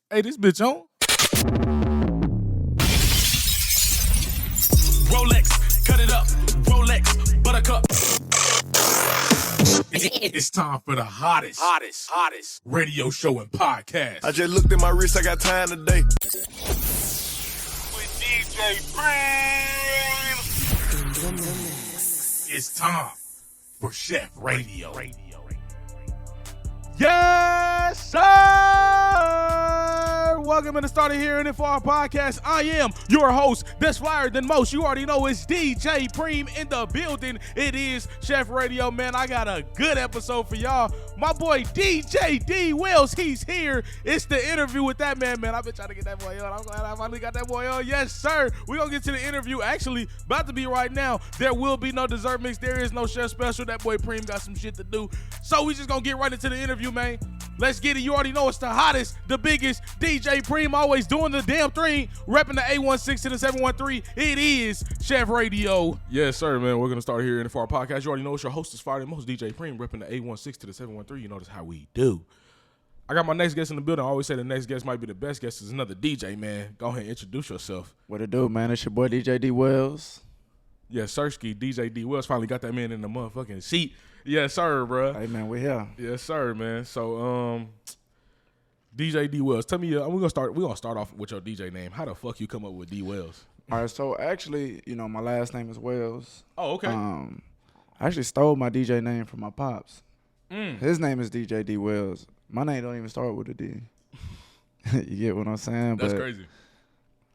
Hey, this bitch on. Rolex, cut it up. Rolex, buttercup. It's time for the hottest radio show and podcast. I just looked at my wrist, I got time today. With DJ Preme. It's time for Chef Radio. Yes, sir! Welcome to the start of Hearing It for our podcast. I am your host, that's flyer than most. You already know it's DJ Preme in the building. It is Chef Radio, man. I got a good episode for y'all. My boy DJ DWELLS, he's here. It's the interview with that man. I've been trying to get that boy on. I'm glad I finally got that boy on. Yes, sir. We're going to get to the interview. Actually, about to be right now. There will be no dessert mix. There is no chef special. That boy Preme got some shit to do. So we just going to get right into the interview, man. Let's get it. You already know it's the hottest, the biggest. DJ Preme always doing the damn thing. Repping the 816 to the 713. It is Chef Radio. Yes, sir, man. We're going to start here in the far podcast. You already know it's your host is fire than most, DJ Preme, repping the 816 to the 713. You know that's how we do. I got my next guest in the building. I always say the next guest might be the best guest. Is another DJ, man. Go ahead and introduce yourself. What it do, man? It's your boy DJ DWELLS. Yeah, Sirski, DJ DWELLS finally got that man in the motherfucking seat. Yes, sir, bro. Hey, man, we here. Yes, sir, man. So, DJ DWELLS, tell me, we're gonna start off with your DJ name. How the fuck you come up with DWELLS? All right, so actually, my last name is Wells. Oh, okay. I actually stole my DJ name from my pops. His name is DJ DWELLS. My name don't even start with a D. You get what I'm saying? That's but crazy.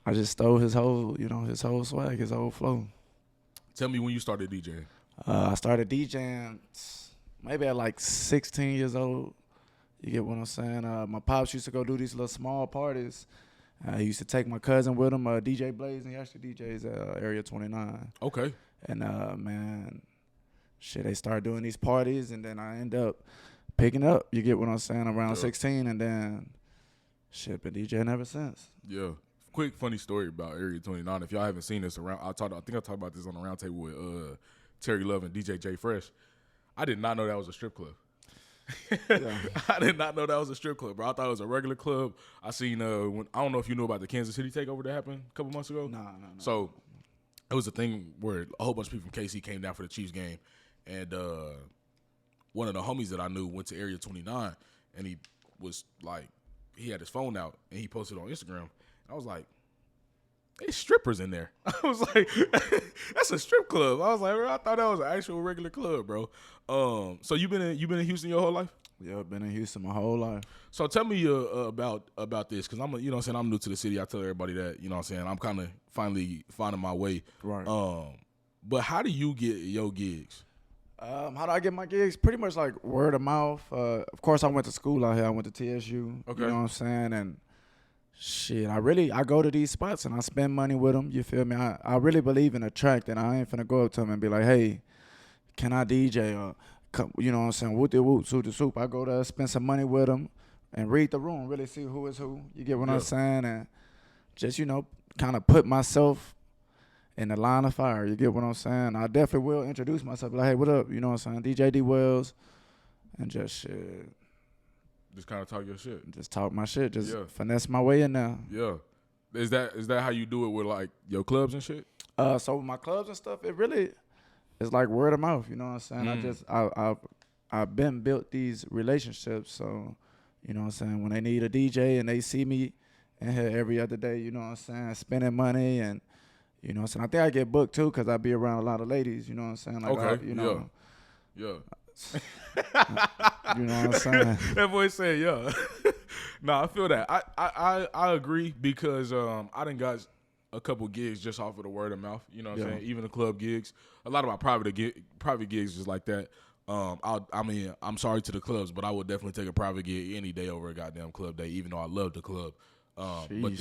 I just stole his whole swag, his whole flow. Tell me when you started DJing. I started DJing maybe at like 16 years old. You get what I'm saying? My pops used to go do these little small parties. He used to take my cousin with him, DJ Blaze, and he actually DJs at Area 29. Okay. And, man, they started doing these parties, and then I end up picking up, you get what I'm saying, around 16, and then, been DJing ever since. Yeah. Quick funny story about Area 29. If y'all haven't seen this around, I think I talked about this on the round table with Terry Love and DJ J Fresh. I did not know that was a strip club. Yeah. I did not know that was a strip club, bro. I thought it was a regular club. I seen I don't know if you knew about the Kansas City takeover that happened a couple months ago. No. So it was a thing where a whole bunch of people from KC came down for the Chiefs game, and one of the homies that I knew went to Area 29, and he was like, he had his phone out and he posted on Instagram. I was like, there's strippers in there. I was like, that's a strip club. I was like, I thought that was an actual regular club, bro. So you been in Houston your whole life? Yeah, I've been in Houston my whole life. So tell me about this, because I'm I'm new to the city. I tell everybody that, I'm kind of finally finding my way. Right. But how do you get your gigs? How do I get my gigs? Pretty much like word of mouth. Of course, I went to school out here. I went to TSU. Okay. You know what I'm saying? And I go to these spots and I spend money with them. You feel me? I really believe in attracting. I ain't finna go up to them and be like, hey, can I DJ? Or, you know what I'm saying? Whoop de whoop, soup to soup. I go there, spend some money with them and read the room, really see who is who. You get what I'm saying? And just, kind of put myself in the line of fire. You get what I'm saying? I definitely will introduce myself. Like, hey, what up? You know what I'm saying? DJ DWELLS. And just shit. Just kind of talk your shit. Just talk my shit. Just finesse my way in there. Yeah. Is that how you do it with like your clubs and shit? So with my clubs and stuff, it really is like word of mouth. You know what I'm saying? I've been built these relationships. So, you know what I'm saying? When they need a DJ and they see me in here every other day, you know what I'm saying? Spending money and, you know what I'm saying? I think I get booked too because I be around a lot of ladies. You know what I'm saying? Like, okay. Yeah. You know what I'm saying? That boy said, yeah. I feel that. I agree because I done got a couple gigs just off of the word of mouth. You know what I'm saying? Even the club gigs. A lot of my private gigs is like that. I'm sorry to the clubs, but I would definitely take a private gig any day over a goddamn club day, even though I love the club. But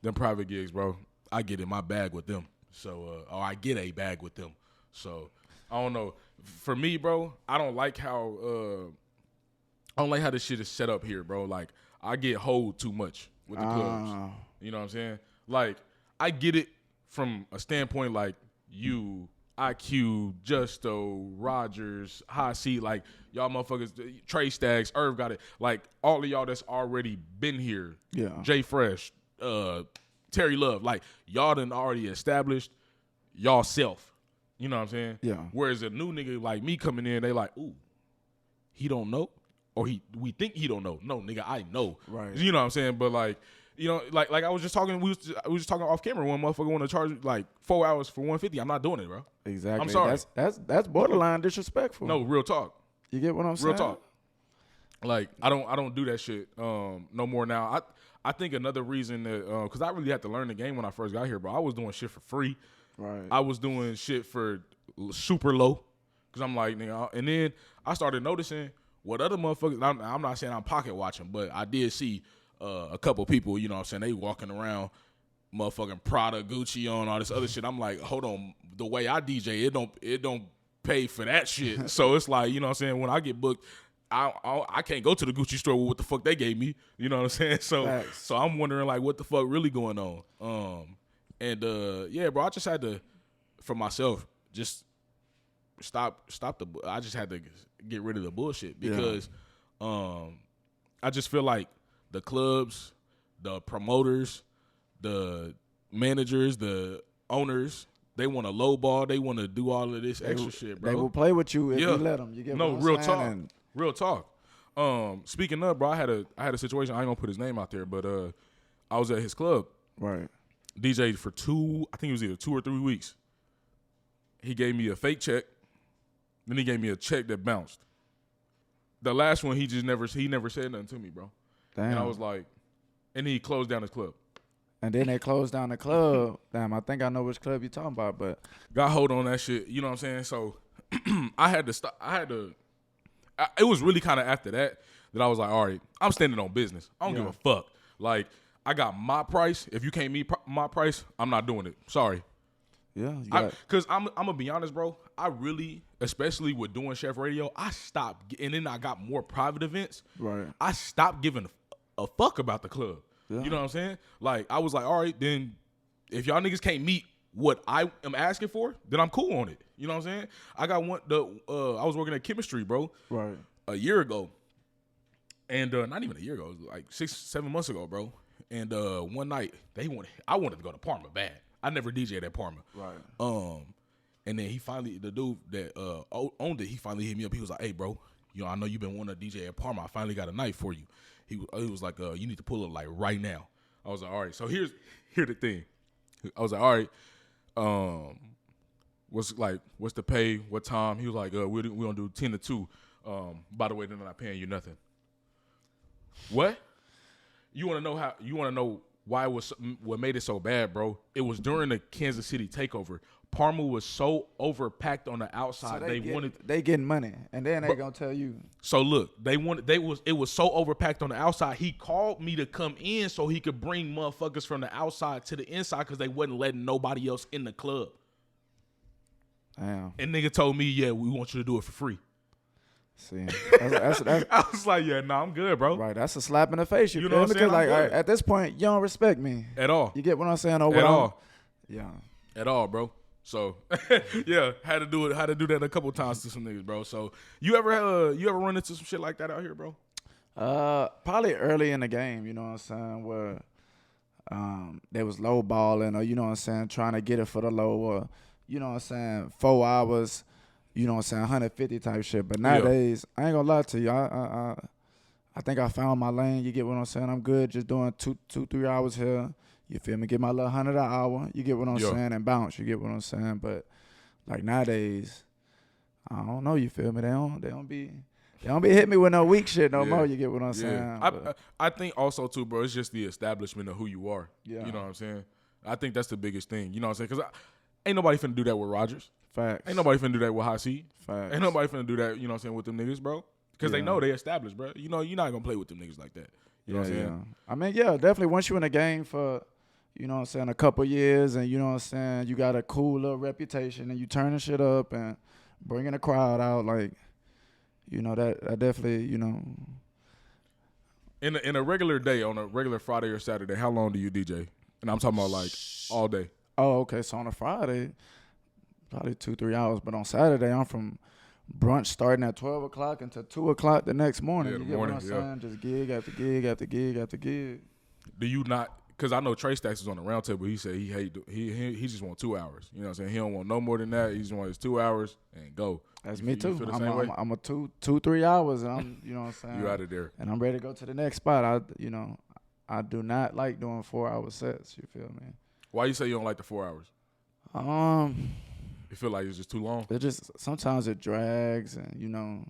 them private gigs, bro, I get in my bag with them. So, or I get a bag with them. So, I don't know. For me, bro, I don't like how this shit is set up here, bro. Like, I get hold too much with the clubs. You know what I'm saying? Like, I get it from a standpoint like IQ, Justo, Rogers, High C, like y'all motherfuckers, Trey Staggs, Irv got it. Like all of y'all that's already been here. Yeah. Jay Fresh, Terry Love, like y'all done already established y'all self. You know what I'm saying? Yeah. Whereas a new nigga like me coming in, they like, ooh, he don't know, or we think he don't know. No, nigga, I know. Right. You know what I'm saying? But like, you know, like I was just talking. We was just talking off camera. One motherfucker want to charge like 4 hours for $150. I'm not doing it, bro. Exactly. I'm sorry. That's borderline disrespectful. No, real talk. You get what I'm saying? Real talk. Like I don't do that shit no more now. I think another reason that because I really had to learn the game when I first got here, bro. I was doing shit for free. Right. I was doing shit for super low because I'm like, nigga. And then I started noticing what other motherfuckers. I'm not saying I'm pocket watching, but I did see a couple people. You know what I'm saying? They walking around, motherfucking Prada, Gucci on all this other shit. I'm like, hold on. The way I DJ, it don't pay for that shit. So it's like, you know what I'm saying? When I get booked, I can't go to the Gucci store with what the fuck they gave me. You know what I'm saying? So Facts. so I'm wondering like what the fuck really going on. Yeah, bro, I just had to, for myself, just stop I just had to get rid of the bullshit because I just feel like the clubs, the promoters, the managers, the owners, they want to lowball. They want to do all of this extra shit, bro. They will play with you if you let them. You get no, what I'm real saying? talk. And Real talk. Speaking of, bro, I had a situation. I ain't gonna put his name out there, but I was at his club. right. DJ'd for I think it was either 2 or 3 weeks. He gave me a fake check. Then he gave me a check that bounced. The last one, he never said nothing to me, bro. Damn. And I was like, and he closed down his club. And then they closed down the club. Damn, I think I know which club you're talking about, but Got hold on that shit. You know what I'm saying? So I had to stop. It was really kind of after that I was like, all right, I'm standing on business. I don't give a fuck. Like, I got my price. If you can't meet my price, I'm not doing it. Sorry. yeah, Because I'm going to be honest, bro. I really, especially with doing Chef Radio, I stopped. And then I got more private events. right. I stopped giving a fuck about the club. Yeah. You know what I'm saying? Like, I was like, all right, then if y'all niggas can't meet what I am asking for, then I'm cool on it. You know what I'm saying? I got I was working at chemistry, bro. Right. A year ago. And not even a year ago, it was like 6-7 months ago, bro. And one night I wanted to go to Parma bad. I never DJ'd at Parma. Right. And then the dude that owned it, he finally hit me up. He was like, hey, bro, you know, I know you've been wanting to DJ at Parma. I finally got a night for you. He was like, you need to pull it like right now. I was like, all right. So here's the thing. I was like, all right. What's the pay? What time? He was like, we're gonna do 10 to 2. By the way, they're not paying you nothing. What? You want to know why what made it so bad, bro? It was during the Kansas City takeover. Parma was so overpacked on the outside. So wanted they getting money, and then they gonna tell you. So look, it was so overpacked on the outside. He called me to come in so he could bring motherfuckers from the outside to the inside because they wasn't letting nobody else in the club. Damn. And nigga told me, yeah, we want you to do it for free. See, that's I was like, yeah, nah, I'm good, bro. right. That's a slap in the face. You know feel what me? I'm saying? Because like I'm good. all right, at this point, you don't respect me At all. You get what I'm saying? Or At what all. Yeah. At all, bro. So yeah, had to do that a couple times to some niggas, bro. So you ever run into some shit like that out here, bro? Probably early in the game, you know what I'm saying, where they was low balling or, you know what I'm saying, trying to get it for the low or, you know what I'm saying, 4 hours, you know what I'm saying, 150 type shit. But nowadays, I ain't gonna lie to you, I think I found my lane, you get what I'm saying? I'm good just doing 2-3 hours here. You feel me? Get my little 100 an hour. You get what I'm saying? And bounce. You get what I'm saying? But like nowadays, I don't know. You feel me? They don't be hitting me with no weak shit no more. You get what I'm saying? I think also too, bro. It's just the establishment of who you are. Yeah. You know what I'm saying? I think that's the biggest thing. You know what I'm saying? Because ain't nobody finna do that with Rogers. Facts. Ain't nobody finna do that with High C. Facts. Ain't nobody finna do that. You know what I'm saying? With them niggas, bro. Because they know they established, bro. You know you're not gonna play with them niggas like that. You know what I'm saying? I mean, yeah, definitely. Once you in the game for, you know what I'm saying, a couple years, and you know what I'm saying, you got a cool little reputation, and you turning shit up and bringing the crowd out, like, you know, that definitely, you know. In a regular day, on a regular Friday or Saturday, how long do you DJ? And I'm talking about like all day. Oh, okay. So on a Friday, Probably 2-3 hours. But on Saturday, I'm from brunch starting at 12 o'clock until 2 o'clock the next morning. Yeah, You the get morning, what I'm yeah. saying? Just gig after gig after gig after gig. Do you not? Because I know Trey Stacks is on the round table. He said he just want 2 hours. You know what I'm saying? He don't want no more than that. He just wants his 2 hours and go. That's You me feel too. the same way? I'm a 2-3 hours, and I'm, you know what I'm saying? You out of there. And I'm ready to go to the next spot. I do not like doing 4-hour sets. You feel me? Why you say you don't like the 4 hours? You feel like it's just too long? It just sometimes it drags, and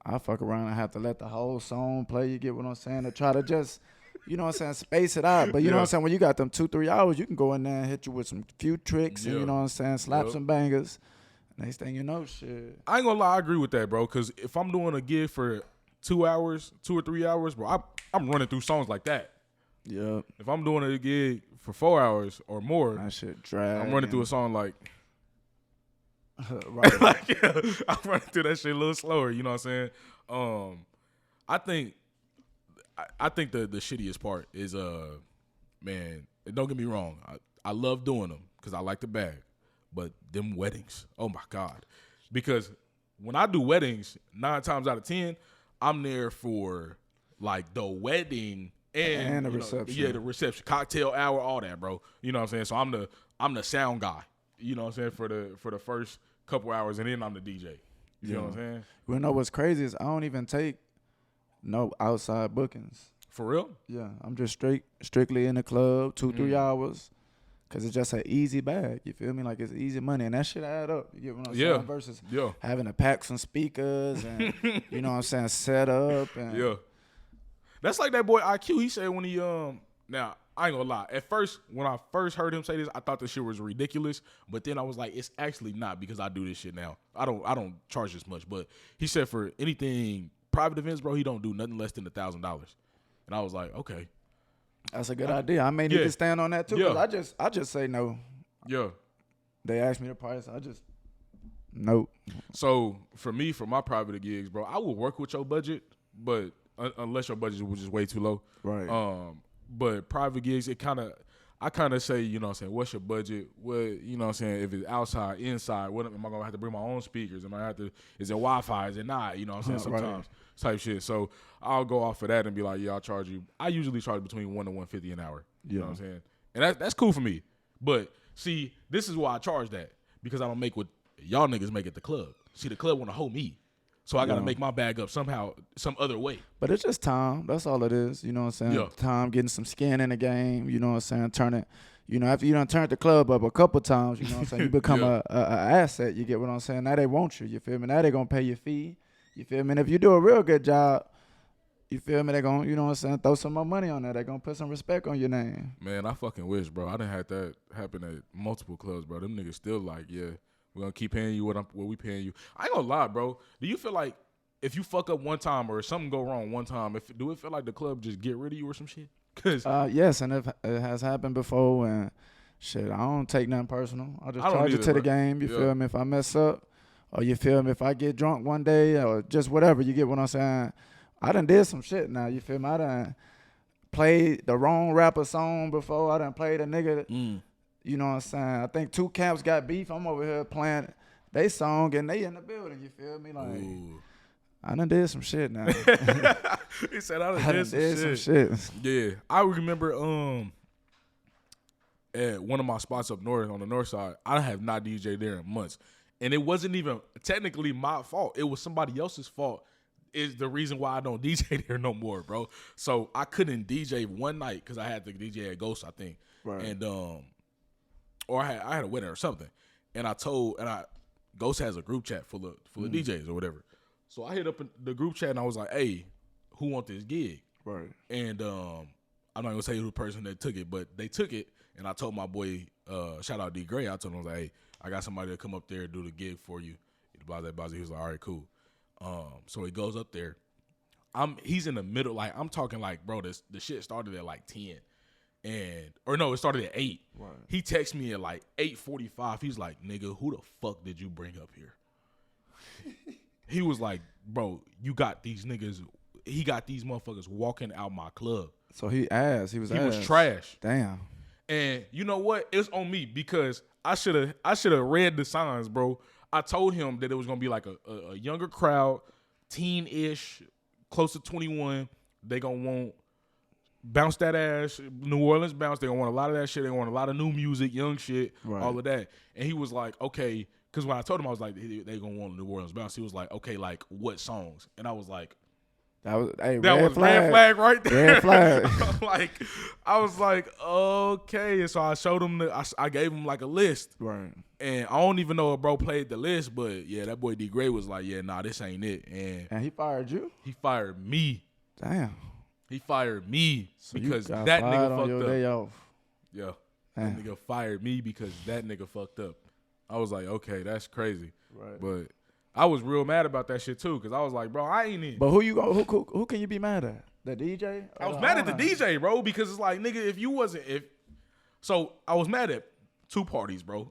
I fuck around and have to let the whole song play. You get what I'm saying? To try to just, you know what I'm saying, space it out. But you know what I'm saying? When you got them 2-3 hours, you can go in there and hit you with some few tricks, and you know what I'm saying, slap some bangers. Next thing you know, shit. I ain't gonna lie, I agree with that, bro. Because if I'm doing a gig for 2 hours, 2 or 3 hours, bro, I'm running through songs like that. Yep. If I'm doing a gig for 4 hours or more, That shit drag. I'm running through a song like. Right. Like, yeah, I'm running through that shit a little slower. You know what I'm saying? I think the shittiest part is man. Don't get me wrong. I love doing them because I like the bag, but them weddings. Oh my god! Because when I do weddings, 9 times out of 10, I'm there for like the wedding and the reception. The reception, cocktail hour, all that, bro. You know what I'm saying? So I'm the sound guy. You know what I'm saying, for the first couple hours, and then I'm the DJ. You know what I'm saying? You know what's crazy is I don't even take no outside bookings. For real? Yeah, I'm just strictly in the club, 2-3 hours, because it's just an easy bag. You feel me? Like, it's easy money, and that shit add up. You get what I'm saying? Versus having to pack some speakers and, you know what I'm saying, set up. And yeah. That's like that boy IQ. He said when he, now, I ain't gonna lie. At first, when I first heard him say this, I thought this shit was ridiculous. But then I was like, it's actually not, because I do this shit now. I don't charge this much. But he said for anything private events, bro, he don't do nothing less than $1,000. And I was like, okay, that's a good idea. I may need to stand on that too. Cause I just say no. Yeah. They ask me the price, I just nope. So for me, for my private gigs, bro, I will work with your budget, but unless your budget was just way too low, right? But private gigs, I kind of say, you know what I'm saying, what's your budget? What, you know what I'm saying, if it's outside, inside, what am I going to have to bring my own speakers? Am I have to, is it Wi-Fi? Is it not? You know what I'm saying, sometimes type shit. So I'll go off of that and be like, yeah, I'll charge you. I usually charge between $1 to $150 an hour. You know what I'm saying? And that's cool for me. But see, this is why I charge that, because I don't make what y'all niggas make at the club. See, the club want to hold me. So I got to make my bag up somehow, some other way. But it's just time. That's all it is. You know what I'm saying? Yeah. Time, getting some skin in the game. You know what I'm saying? Turn it. You know, after you done turned the club up a couple times, you know what I'm saying? You become a asset. You get what I'm saying? Now they want you. You feel me? Now they going to pay your fee. You feel me? And if you do a real good job, you feel me? They going to, you know what I'm saying, throw some more money on that. They going to put some respect on your name. Man, I fucking wish, bro. I done had that happen at multiple clubs, bro. Them niggas still like, yeah, we're going to keep paying you what we paying you. I ain't going to lie, bro. Do you feel like if you fuck up one time or something go wrong one time, do it feel like the club just get rid of you or some shit? Cause yes, and it has happened before, and shit, I don't take nothing personal. I just charge either, it to the bro. game. You feel me? If I mess up, or you feel me? If I get drunk one day, or just whatever, you get what I'm saying? I done did some shit now. You feel me? I done played the wrong rapper song before. I done played a nigga. You know what I'm saying? I think 2 camps got beef. I'm over here playing they song, and they in the building. You feel me? Like. Ooh. I done did some shit now. He said I done did some shit. Yeah. I remember at one of my spots up north on the north side, I have not DJed there in months. And it wasn't even technically my fault. It was somebody else's fault. Is the reason why I don't DJ there no more, bro. So I couldn't DJ one night because I had to DJ at Ghost, I think. Right. And or I had a wedding or something. And Ghost has a group chat full of DJs or whatever. So I hit up the group chat and I was like, hey, who want this gig? Right. And I'm not going to say who the person that took it, but they took it. And I told my boy, shout out D Gray, I told him, I was like, hey, I got somebody to come up there and do the gig for you. Blah, blah, blah. He was like, all right, cool. So he goes up there. He's in the middle. Like, I'm talking like, bro, the shit started at like 10. It started at 8. Right. He texted me at like 8:45. He's like, nigga, who the fuck did you bring up here? He was like, bro, you got these niggas. He got these motherfuckers walking out my club. So he was trash. Damn. And you know what? It's on me because I should have read the signs, bro. I told him that it was gonna be like a younger crowd, teen-ish, close to 21. They gonna want bounce that ass, New Orleans bounce. They gonna want a lot of that shit. They want a lot of new music, young shit, all of that. And he was like, okay, because when I told him, I was like, they gonna want a New Orleans bounce. He was like, okay, like what songs? And I was like, that was red flag right there. Red flag. Like, I was like, okay. And so I showed him I gave him like a list. Right. And I don't even know if bro played the list, but yeah, that boy D Gray was like, yeah, nah, this ain't it. And he fired you? He fired me. Damn. He fired me so because you got that fired nigga on fucked your up. Day off. Yeah. Damn. That nigga fired me because that nigga fucked up. I was like, okay, that's crazy. Right. But I was real mad about that shit too, because I was like, bro, I ain't in. But who can you be mad at? The DJ? I was mad at the DJ, bro, because it's like, nigga, so I was mad at two parties, bro.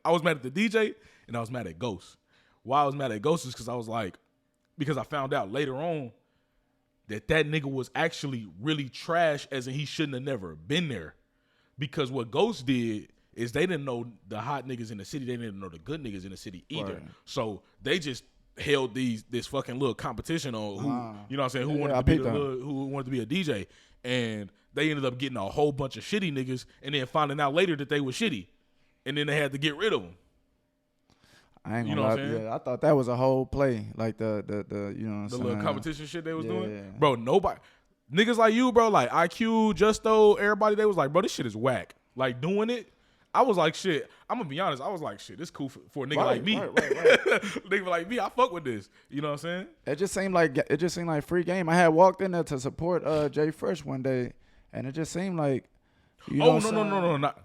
I was mad at the DJ and I was mad at Ghost. Why I was mad at Ghost is because I found out later on that nigga was actually really trash, as in he shouldn't have never been there. Because what Ghost did is they didn't know the hot niggas in the city. They didn't know the good niggas in the city either. Right. So they just held this fucking little competition on who, you know what I'm saying, who wanted to be a DJ. And they ended up getting a whole bunch of shitty niggas and then finding out later that they were shitty. And then they had to get rid of them. I ain't gonna lie. Yeah, I thought that was a whole play. Like the you know what I'm saying? Little competition shit they was doing. Bro, nobody. Niggas like you, bro, like IQ, Justo, everybody, they was like, bro, this shit is whack. Like doing it. I was like, shit, I'm going to be honest. I was like, shit, this cool for a nigga like me. Right. Nigga like me, I fuck with this. You know what I'm saying? It just seemed like free game. I had walked in there to support Jay Fresh one day, and it just seemed like, no,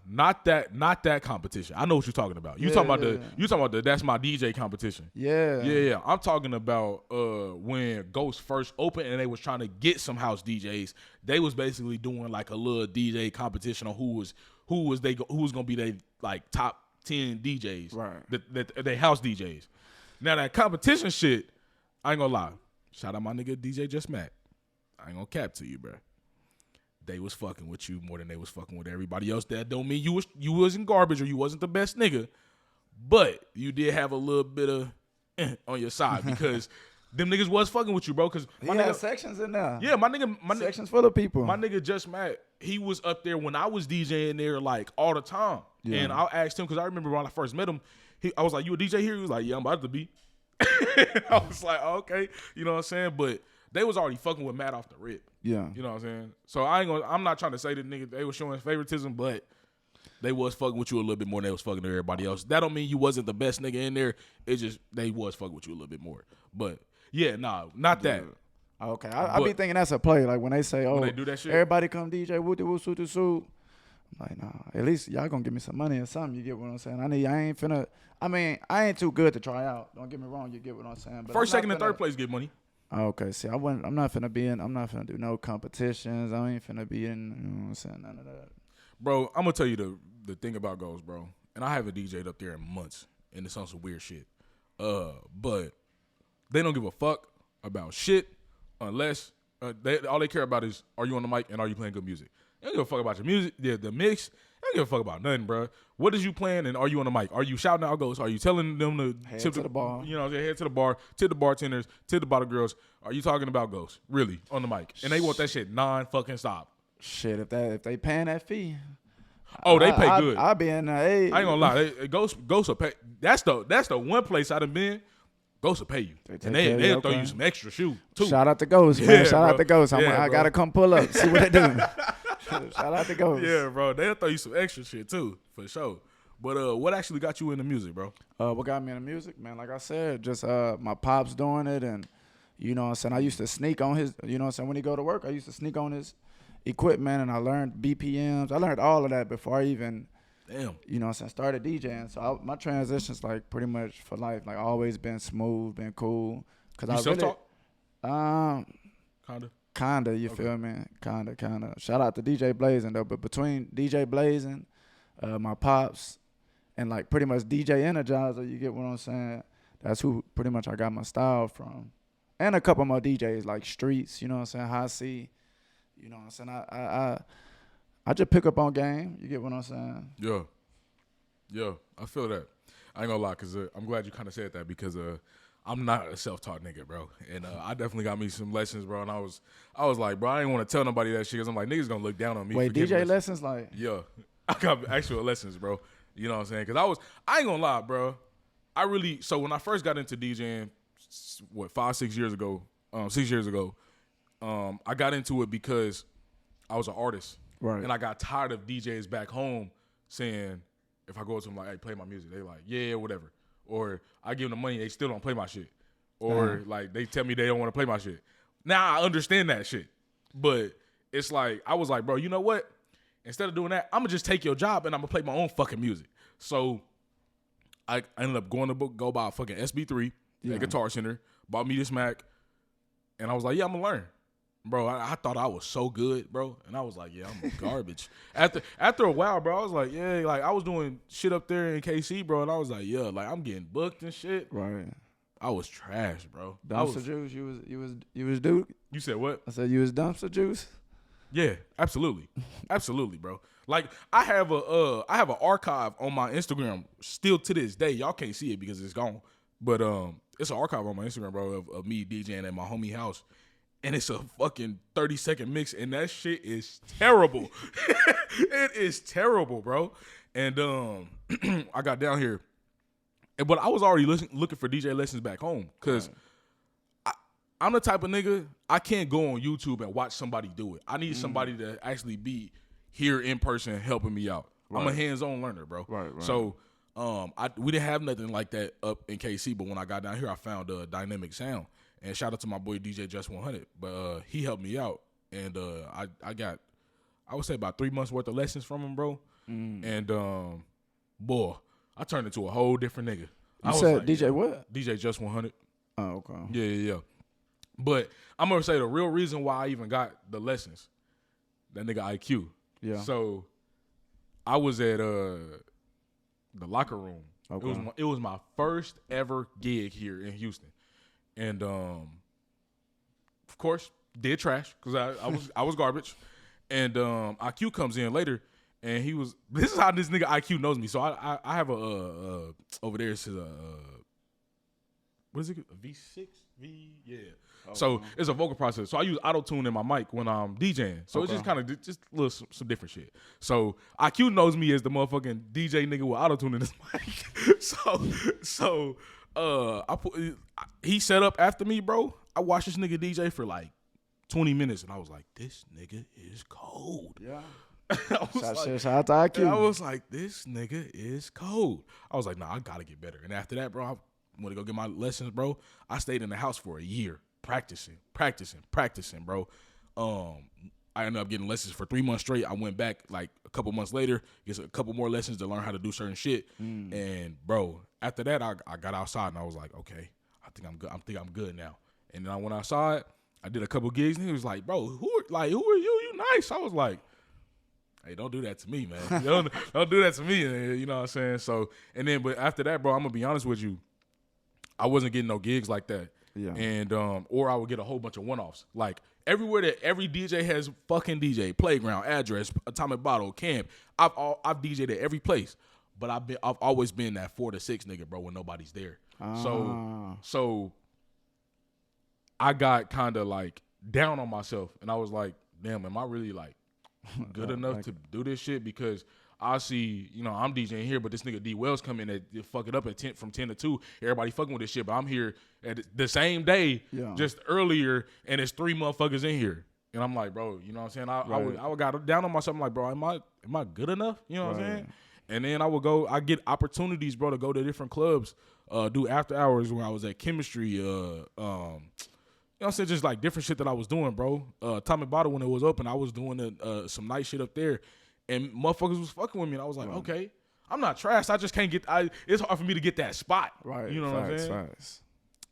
not that competition. I know what you're talking about. You talking about the that's my DJ competition. Yeah. I'm talking about when Ghost first opened and they was trying to get some house DJs. They was basically doing like a little DJ competition on who was gonna be their like top 10 DJs, right? They house DJs. Now that competition shit, I ain't gonna lie. Shout out my nigga DJ Just Matt. I ain't gonna cap to you, bro. They was fucking with you more than they was fucking with everybody else. That don't mean you wasn't garbage or you wasn't the best nigga, but you did have a little bit of on your side because them niggas was fucking with you, bro. Because my nigga sections in there. Yeah, my nigga sections full of people. My nigga Just Matt, he was up there when I was DJing there like all the time. Yeah. And I asked him because I remember when I first met him, I was like, "You a DJ here?" He was like, "Yeah, I'm about to be." I was like, oh, "Okay," you know what I'm saying? But they was already fucking with Matt off the rip. Yeah. You know what I'm saying? So I'm not trying to say that nigga they was showing favoritism, but they was fucking with you a little bit more than they was fucking with everybody else. That don't mean you wasn't the best nigga in there. It's just they was fucking with you a little bit more. But yeah, nah, not that. Okay. I be thinking that's a play. Like when they say, when they do that shit, everybody come DJ woo woo suit suit. I'm like, nah, at least y'all gonna give me some money or something. You get what I'm saying? I ain't too good to try out. Don't get me wrong, you get what I'm saying. But first, second, and third place get money. Okay, see, I'm not finna do no competitions. I ain't finna be in, you know what I'm saying, none of that. Bro, I'm gonna tell you the thing about Ghost, bro. And I haven't DJ'd up there in months, and it's on some weird shit. But they don't give a fuck about shit unless all they care about is, are you on the mic and are you playing good music? They don't give a fuck about your music, the mix. They don't give a fuck about nothing, bro. What is you playing and are you on the mic? Are you shouting out Ghosts? Are you telling them to tip to the bar? You know, head to the bar, tip the bartenders, tip the bottle girls. Are you talking about Ghosts? Really, on the mic? And they want that shit non-fucking stop. Shit, if they paying that fee. Oh, they pay good. I be in there. Hey. I ain't gonna lie. Ghosts will pay. That's the one place I done been. Ghosts will pay you. They'll throw you some extra shoe, too. Shout out to Ghosts, man. Shout out to Ghosts. I got to come pull up, see what they doing. Shout out to Ghosts. Yeah, bro. They'll throw you some extra shit, too, for sure. But what actually got you into music, bro? What got me into music, man? Like I said, just my pops doing it. And, you know what I'm saying, I used to sneak on his, you know what I'm saying, when he go to work, I used to sneak on his equipment. And I learned BPMs. I learned all of that before I even, you know what I'm saying, started DJing. So my transition's like pretty much for life. Like always been smooth, been cool. Cause you self-taught? Kinda, you feel me? Kinda. Shout out to DJ Blazing though. But between DJ Blazing, my pops, and like pretty much DJ Energizer, you get what I'm saying? That's who pretty much I got my style from. And a couple more DJs like Streets, you know what I'm saying? High C, you know what I'm saying? I just pick up on game. You get what I'm saying? Yeah. Yeah, I feel that. I ain't gonna lie, because I'm glad you kind of said that because I'm not a self-taught nigga, bro. And I definitely got me some lessons, bro. And I was like, bro, I ain't want to tell nobody that shit because I'm like, niggas gonna look down on me. Wait, for giving DJ lessons? Like, yeah, I got actual lessons, bro. You know what I'm saying? Because I ain't gonna lie, bro. So when I first got into DJing, 6 years ago, I got into it because I was an artist. right. And I got tired of DJs back home saying, if I go to them like, hey, play my music, they like, yeah, whatever. Or I give them the money, they still don't play my shit. Or like they tell me they don't want to play my shit. Now I understand that shit. But it's like, I was like, bro, you know what? Instead of doing that, I'm going to just take your job and I'm going to play my own fucking music. So I ended up going to go buy a fucking SB3 at Guitar Center, bought me this Mac, and I was like, yeah, I'm going to learn. Bro, I thought I was so good, bro. And I was like, yeah, I'm garbage. After a while, bro, I was like, yeah, like I was doing shit up there in KC, bro. And I was like, yeah, like I'm getting booked and shit. Right. I was trash, bro. Dumpster juice, you was dude? You said what? I said you was dumpster juice? Yeah, absolutely. Absolutely, bro. Like I have an archive on my Instagram still to this day. Y'all can't see it because it's gone. But it's an archive on my Instagram, bro, of me DJing at my homie house. And it's a fucking 30-second mix, and that shit is terrible. It is terrible, bro. And I got down here, but I was already looking for DJ lessons back home because I'm the type of nigga, I can't go on YouTube and watch somebody do it. I need somebody to actually be here in person helping me out. Right. I'm a hands-on learner, bro. Right. So we didn't have nothing like that up in KC, but when I got down here, I found Dynamic Sound. And shout out to my boy DJ Just 100, but he helped me out, and I got, I would say about 3 months worth of lessons from him, bro. And boy, I turned into a whole different nigga. You said like, DJ what? DJ Just 100. Oh, okay. Yeah. But I'm gonna say the real reason why I even got the lessons, that nigga IQ. Yeah. So I was at the Locker Room. Okay. It was my first ever gig here in Houston. And of course, did trash because I was garbage. And IQ comes in later, and he was. This is how this nigga IQ knows me. So I have a over there. It's what is it? A V6 yeah. Oh, so it's a vocal processor. So I use auto tune in my mic when I'm DJing. So it's just kind of just a little some different shit. So IQ knows me as the motherfucking DJ nigga with auto tune in his mic. so. He set up after me, bro. I watched this nigga DJ for like 20 minutes, and I was like, this nigga is cold. Yeah. Shout out to IQ. I was like, this nigga is cold. I was like, nah, I gotta get better. And after that, bro, I went to go get my lessons, bro. I stayed in the house for a year, practicing, bro. I ended up getting lessons for 3 months straight. I went back like a couple months later, get a couple more lessons to learn how to do certain shit. And bro, after that, I got outside and I was like, okay, I think I'm good. I'm good now. And then I went outside. I did a couple gigs and he was like, bro, who are you? You nice. I was like, hey, don't do that to me, man. don't do that to me. You know what I'm saying? So, but after that, bro, I'm gonna be honest with you. I wasn't getting no gigs like that. Yeah. And or I would get a whole bunch of one-offs. Like everywhere that every DJ has fucking DJ, Playground, Address, Atomic Bottle, Camp. I've DJed at every place, but I've always been that 4 to 6 nigga, bro, when nobody's there. So I got kind of like down on myself, and I was like, damn, am I really like good enough to do this shit? Because I see, I'm DJing here, but this nigga DWELLS come in and fuck it up at 10 from 10 to 2. Everybody fucking with this shit, but I'm here at the same day, just earlier, and it's 3 motherfuckers in here. And I'm like, bro, you know what I'm saying? I would got down on myself. I'm like, bro, am I good enough? You know what I'm saying? And then I get opportunities, bro, to go to different clubs, do after hours where I was at Chemistry, you know what I'm saying? Just like different shit that I was doing, bro. Atomic Bottle, when it was open, I was doing some nice shit up there. And motherfuckers was fucking with me, and I was like, okay, I'm not trash. I just can't get. It's hard for me to get that spot. Right. You know what I'm saying? Facts.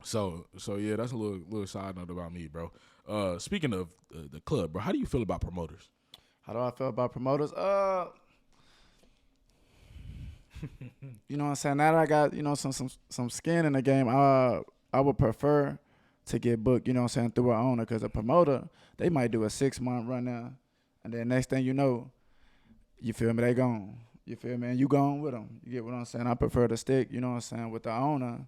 So yeah, that's a little side note about me, bro. Speaking of the club, bro, how do you feel about promoters? How do I feel about promoters? You know what I'm saying? Now that I got some skin in the game, I would prefer to get booked. You know what I'm saying, through an owner, because a promoter, they might do a 6-month run now, and then next thing you know. You feel me? They gone. You feel me? And you going with them. You get what I'm saying? I prefer to stick, you know what I'm saying, with the owner.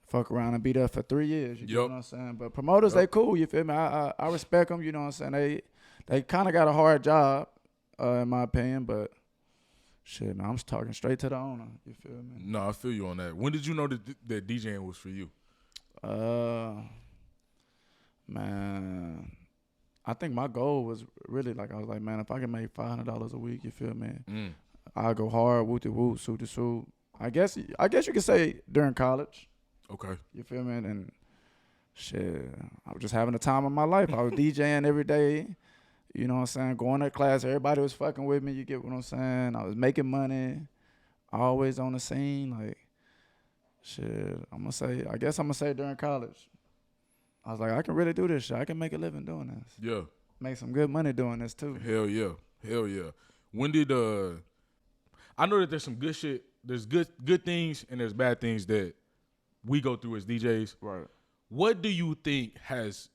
Fuck around and be there for 3 years. You get what I'm saying? But promoters, they cool. You feel me? I respect them. You know what I'm saying? They kind of got a hard job, in my opinion. But shit, man, I'm just talking straight to the owner. You feel me? No, I feel you on that. When did you know that DJing was for you? Man, I think my goal was really like, I was like, man, if I can make $500 a week, you feel me? I'll go hard, whoop-de-whoop, suit-to-suit. I guess you could say during college. Okay. You feel me? And shit, I was just having the time of my life. I was DJing every day. You know what I'm saying? Going to class, everybody was fucking with me. You get what I'm saying? I was making money, always on the scene. Like, shit, I guess I'm going to say during college. I was like, I can really do this shit. I can make a living doing this. Yeah. Make some good money doing this too. Hell yeah. When did I know that there's some good shit. There's good things and there's bad things that we go through as DJs. Right. What do you think has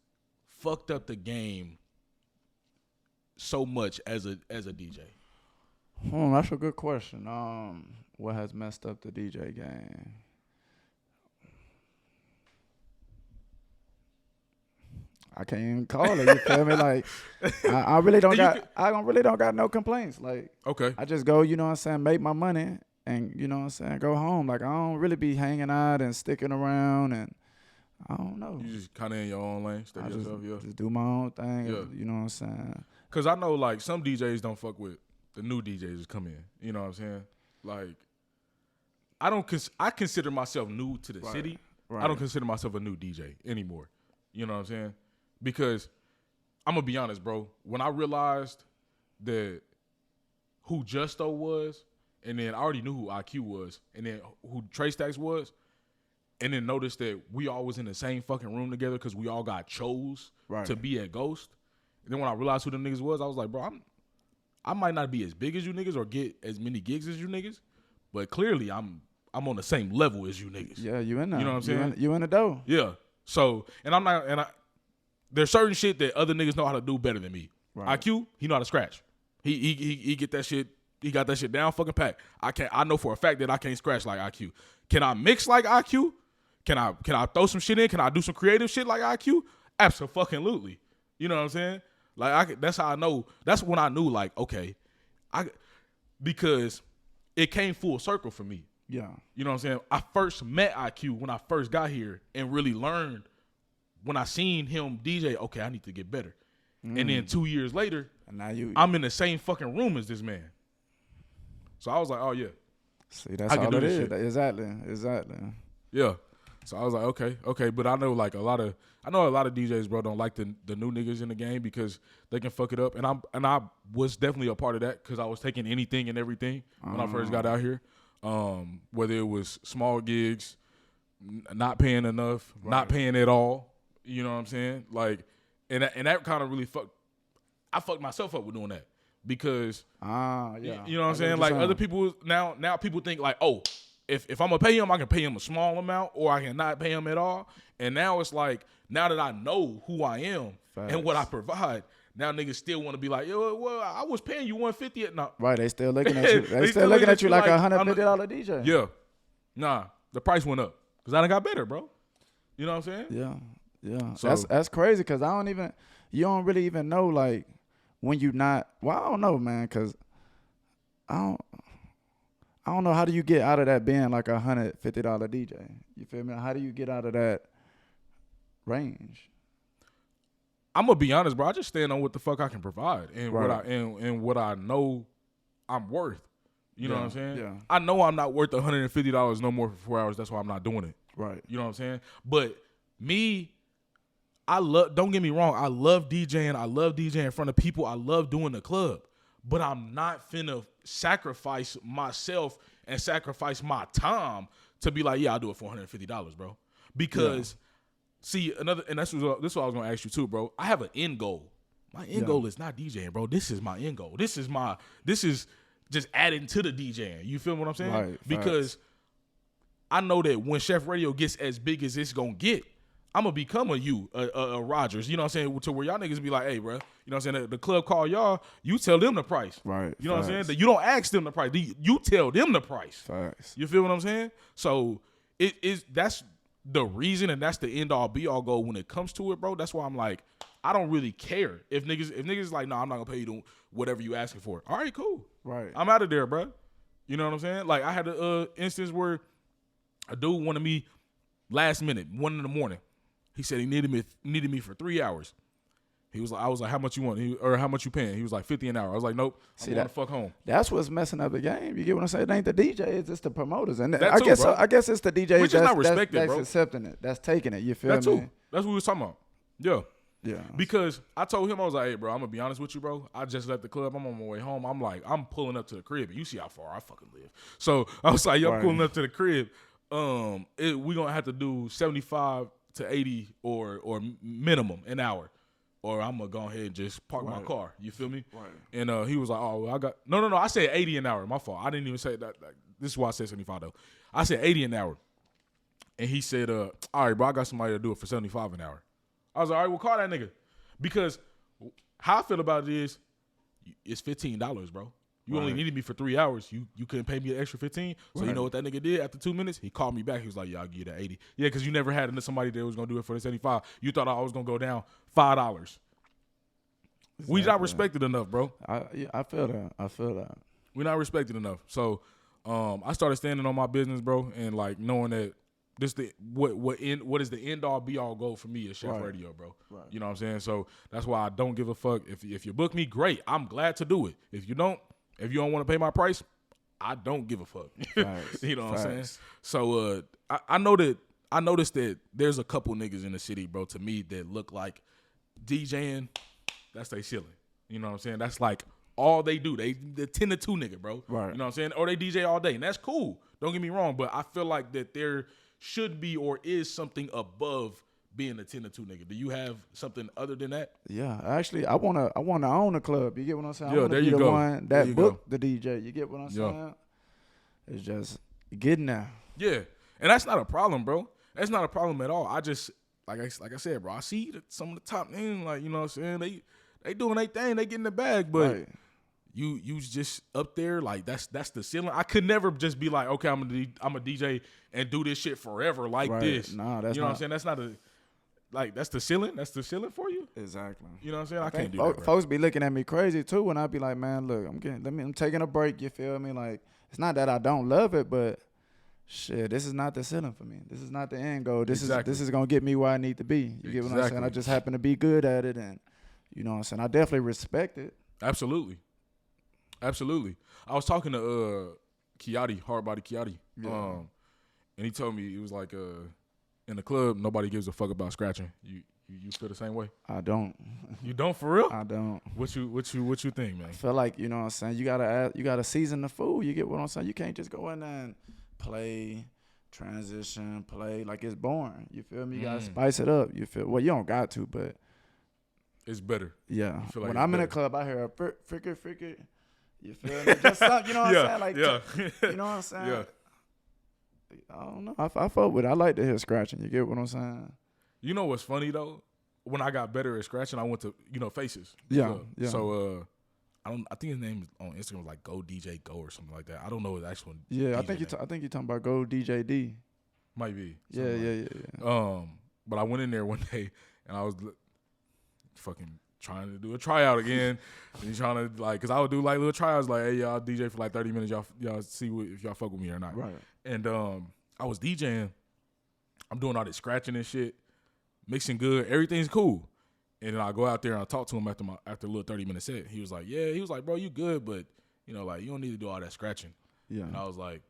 fucked up the game so much as a DJ? That's a good question. What has messed up the DJ game? I can't even call it. You feel me? Like, I really don't got no complaints. Like, okay, I just go, you know what I'm saying, make my money, and you know what I'm saying, go home. Like, I don't really be hanging out and sticking around, and I don't know. You just kind of in your own lane, stay yourself, just do my own thing. Yeah. You know what I'm saying? Cause I know like some DJs don't fuck with the new DJs that come in. You know what I'm saying? Like, I consider myself new to the city. Right. I don't consider myself a new DJ anymore. You know what I'm saying? Because I'm going to be honest, bro. When I realized that who Justo was, and then I already knew who IQ was, and then who Trey Stacks was, and then noticed that we all was in the same fucking room together because we all got chose to be at Ghost. And then when I realized who them niggas was, I was like, bro, I might not be as big as you niggas or get as many gigs as you niggas, but clearly I'm on the same level as you niggas. Yeah, you in there. You know what I'm saying? You in the dough. Yeah. So, there's certain shit that other niggas know how to do better than me. Right. IQ, he know how to scratch. He get that shit. He got that shit down fucking pack. I know for a fact that I can't scratch like IQ. Can I mix like IQ? Can I throw some shit in? Can I do some creative shit like IQ? Absolutely. You know what I'm saying? Like that's how I know. That's when I knew like, okay, because it came full circle for me. Yeah. You know what I'm saying? I first met IQ when I first got here and really learned. When I seen him DJ, okay, I need to get better. And then 2 years later, and now I'm in the same fucking room as this man. So I was like, oh yeah. See, that's all it is. Exactly. Yeah. So I was like, okay. But I know like a lot of DJs, bro, don't like the new niggas in the game because they can fuck it up. And I was definitely a part of that because I was taking anything and everything when I first got out here. Whether it was small gigs, not paying enough, not paying at all. You know what I'm saying? Like, and that kind of really I fucked myself up with doing that because, you know what I'm saying? Like other people now people think like, oh, if I'm gonna pay him, I can pay him a small amount or I can not pay him at all. And now it's like, now that I know who I am and what I provide, now niggas still want to be like, yo, well, I was paying you $150 no. Right, they still looking at you. They still looking at you like a $150 DJ. Yeah. Nah, the price went up because I done got better, bro. You know what I'm saying? Yeah. Yeah, so, that's crazy because you don't really even know like when you not. Well, I don't know, man, because I don't know how do you get out of that being like a $150 DJ. You feel me? How do you get out of that range? I'm gonna be honest, bro. I just stand on what the fuck I can provide and what I know I'm worth. You know what I'm saying? Yeah. I know I'm not worth $150 no more for 4 hours. That's why I'm not doing it. Right. You know what I'm saying? But me. Don't get me wrong, I love DJing. I love DJing in front of people. I love doing the club. But I'm not finna sacrifice myself and sacrifice my time to be like, yeah, I'll do it for $150, bro. Because, see, this is what I was gonna ask you too, bro. I have an end goal. My end goal is not DJing, bro. This is my end goal. This is just adding to the DJing. You feel what I'm saying? Right. Because I know that when Chef Radio gets as big as it's gonna get, I'm gonna become a Rogers. You know what I'm saying? To where y'all niggas be like, hey, bro. You know what I'm saying? The club call y'all. You tell them the price. Right. You know what I'm saying? You don't ask them the price. You tell them the price. Facts. You feel what I'm saying? So that's the reason, and that's the end all be all goal when it comes to it, bro. That's why I'm like, I don't really care if niggas like, no, I'm not gonna pay you whatever you asking for. All right, cool. Right. I'm out of there, bro. You know what I'm saying? Like I had an instance where a dude wanted me last minute, 1 a.m. He said he needed me for 3 hours. I was like, how much you want? Or how much you paying? He was like, $50 an hour. I was like, nope. I'm going to fuck home. That's what's messing up the game. You get what I'm saying? It ain't the DJ, it's just the promoters. And I guess it's the DJ which is not respected, that's bro. accepting it. That's taking it. You feel That's me? Too. That's what we was talking about. Yeah. Yeah. Because I told him, I was like, hey, bro, I'm going to be honest with you, bro. I just left the club. I'm on my way home. I'm like, I'm pulling up to the crib. And you see how far I fucking live. So I was like, yo, I'm pulling up to the crib. We going to have to do 75 to 80 or minimum an hour. Or I'm going to go ahead and just park my car. You feel me? Right. And he was like, oh, well, I got – no. I said 80 an hour. My fault. I didn't even say that. This is why I said 75, though. I said 80 an hour. And he said, all right, bro, I got somebody to do it for 75 an hour. I was like, all right, well, call that nigga. Because how I feel about it is it's $15, bro. You only needed me for 3 hours. You couldn't pay me an extra 15. So you know what that nigga did after 2 minutes? He called me back. He was like, yeah, I'll give you that 80. Yeah, because you never had somebody that was going to do it for the 75. You thought I was going to go down $5. Exactly. We not respected enough, bro. I feel that. We're not respected enough. So I started standing on my business, bro, and like knowing that this what is the end all be all goal for me is Chef Radio, bro. Right. You know what I'm saying? So that's why I don't give a fuck. If you book me, great. I'm glad to do it. If you don't want to pay my price, I don't give a fuck. You know what I'm saying? So I noticed that there's a couple niggas in the city, bro, to me that look like DJing. That's they ceiling. You know what I'm saying? That's like all they do. They 10 to 2 nigga, bro. Right. You know what I'm saying? Or they DJ all day. And that's cool. Don't get me wrong. But I feel like that there should be or is something above being a 10 to 2 nigga. Do you have something other than that? Yeah. Actually, I wanna own a club. You get what I'm saying? Yeah, I wanna there be you the go. one that booked the DJ. You get what I'm saying? It's just getting there. Yeah. And that's not a problem, bro. That's not a problem at all. I just like I said, bro, I see that some of the top names, like, you know what I'm saying, they doing their thing, they getting the bag, but you just up there, like that's the ceiling. I could never just be like, okay, I'm a DJ and do this shit forever like this. Nah, that's you know what I'm saying? That's not that's the ceiling. That's the ceiling for you. Exactly. You know what I'm saying? I can't do that, bro. Folks be looking at me crazy too when I be like, man, look, I'm taking a break. You feel me? Like it's not that I don't love it, but shit, this is not the ceiling for me. This is not the end goal. This is gonna get me where I need to be. You get what I'm saying? I just happen to be good at it, and you know what I'm saying? I definitely respect it. Absolutely. I was talking to Kiati, Hardbody Kiati, and he told me it was like in the club nobody gives a fuck about scratching. You feel the same way? I don't. You don't for real? I don't. What you think, man? I feel like, you know what I'm saying, you gotta season the food. You get what I'm saying? You can't just go in there and play, transition, play like it's boring. You feel me? You gotta spice it up. You feel, well, you don't got to, but it's better. Yeah. Like when I'm in a club, I hear a fricker. You feel me? Just something, you know what I'm saying? Like, you know what I'm saying? Yeah. I don't know. I fuck with it. I like to hear scratching. You get what I'm saying? You know what's funny though? When I got better at scratching, I went to Faces. Yeah. So I think his name on Instagram was like Go DJ Go or something like that. I don't know his actual. Yeah, DJ I think you're talking about Go DJ D. Might be. Yeah. But I went in there one day and I was fucking trying to do a tryout again. And trying to because I would do like little tryouts like, hey, y'all DJ for like 30 minutes. Y'all see if y'all fuck with me or not. Right. And I was DJing. I'm doing all this scratching and shit, mixing good. Everything's cool. And then I go out there and I talk to him after a little 30-minute set. He was like, yeah. He was like, bro, you good, but you don't need to do all that scratching. Yeah. And I was like,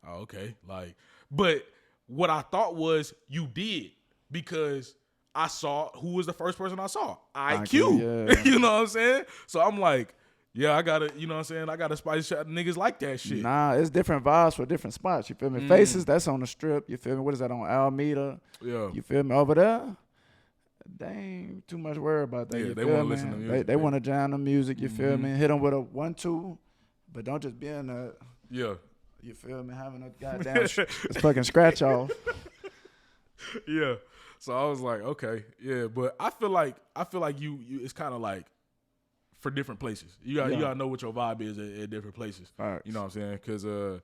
oh, okay. Like, but what I thought was you did because I saw who was the first person I saw. IQ. Yeah. You know what I'm saying? So I'm like, yeah, I gotta, you know what I'm saying? I gotta spice shot niggas like that shit. Nah, it's different vibes for different spots. You feel me? Faces, that's on the strip. You feel me? What is that on Alameda? Yeah. You feel me? Over there, they ain't too much worry about that. Yeah, they want to listen to music. They want to jam the music. You feel me? Hit them with a 1-2, but don't just be in the. Yeah. You feel me? Having a goddamn fucking scratch off. Yeah. So I was like, okay, yeah, but I feel like you it's kind of like for different places. You gotta know what your vibe is at different places. Facts. You know what I'm saying? Because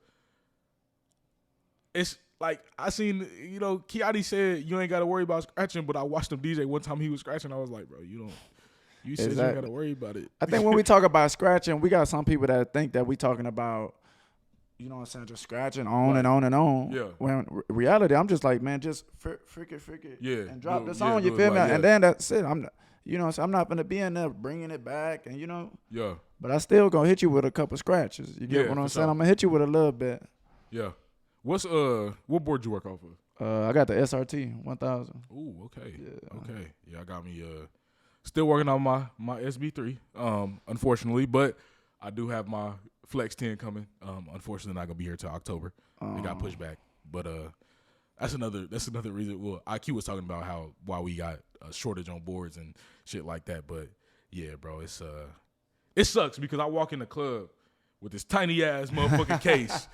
it's like I seen, Kiadi said you ain't got to worry about scratching, but I watched him DJ one time he was scratching. I was like, bro, you said you ain't got to worry about it. I think when we talk about scratching, we got some people that think that we talking about, you know what I'm saying, just scratching on and on and on. Yeah. When reality, I'm just like, man, just frick it. Yeah. And drop Do the it, song, you do it feel me? like, And then that's it. I'm not going to be in there bringing it back and, Yeah. But I still going to hit you with a couple scratches. You get Yeah, what I'm for saying? sure. I'm going to hit you with a little bit. Yeah. What board you work off of? I got the SRT 1000. Ooh, okay. Yeah. Okay. Yeah, I got me still working on my SB3, unfortunately, but I do have my Flex 10 coming. Unfortunately not gonna be here till October. It got pushed back. But that's another reason. Well, IQ was talking about why we got a shortage on boards and shit like that. But yeah, bro, it sucks because I walk in the club with this tiny ass motherfucking case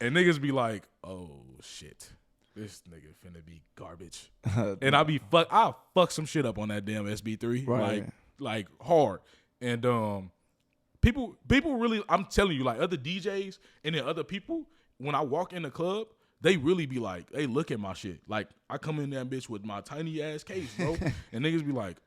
and niggas be like, oh shit. This nigga finna be garbage. And I'll fuck some shit up on that damn SB3. Right. Like hard. And people really, I'm telling you, like other DJs and then other people, when I walk in the club, they really be like, they look at my shit. Like I come in that bitch with my tiny ass case, bro. And niggas be like,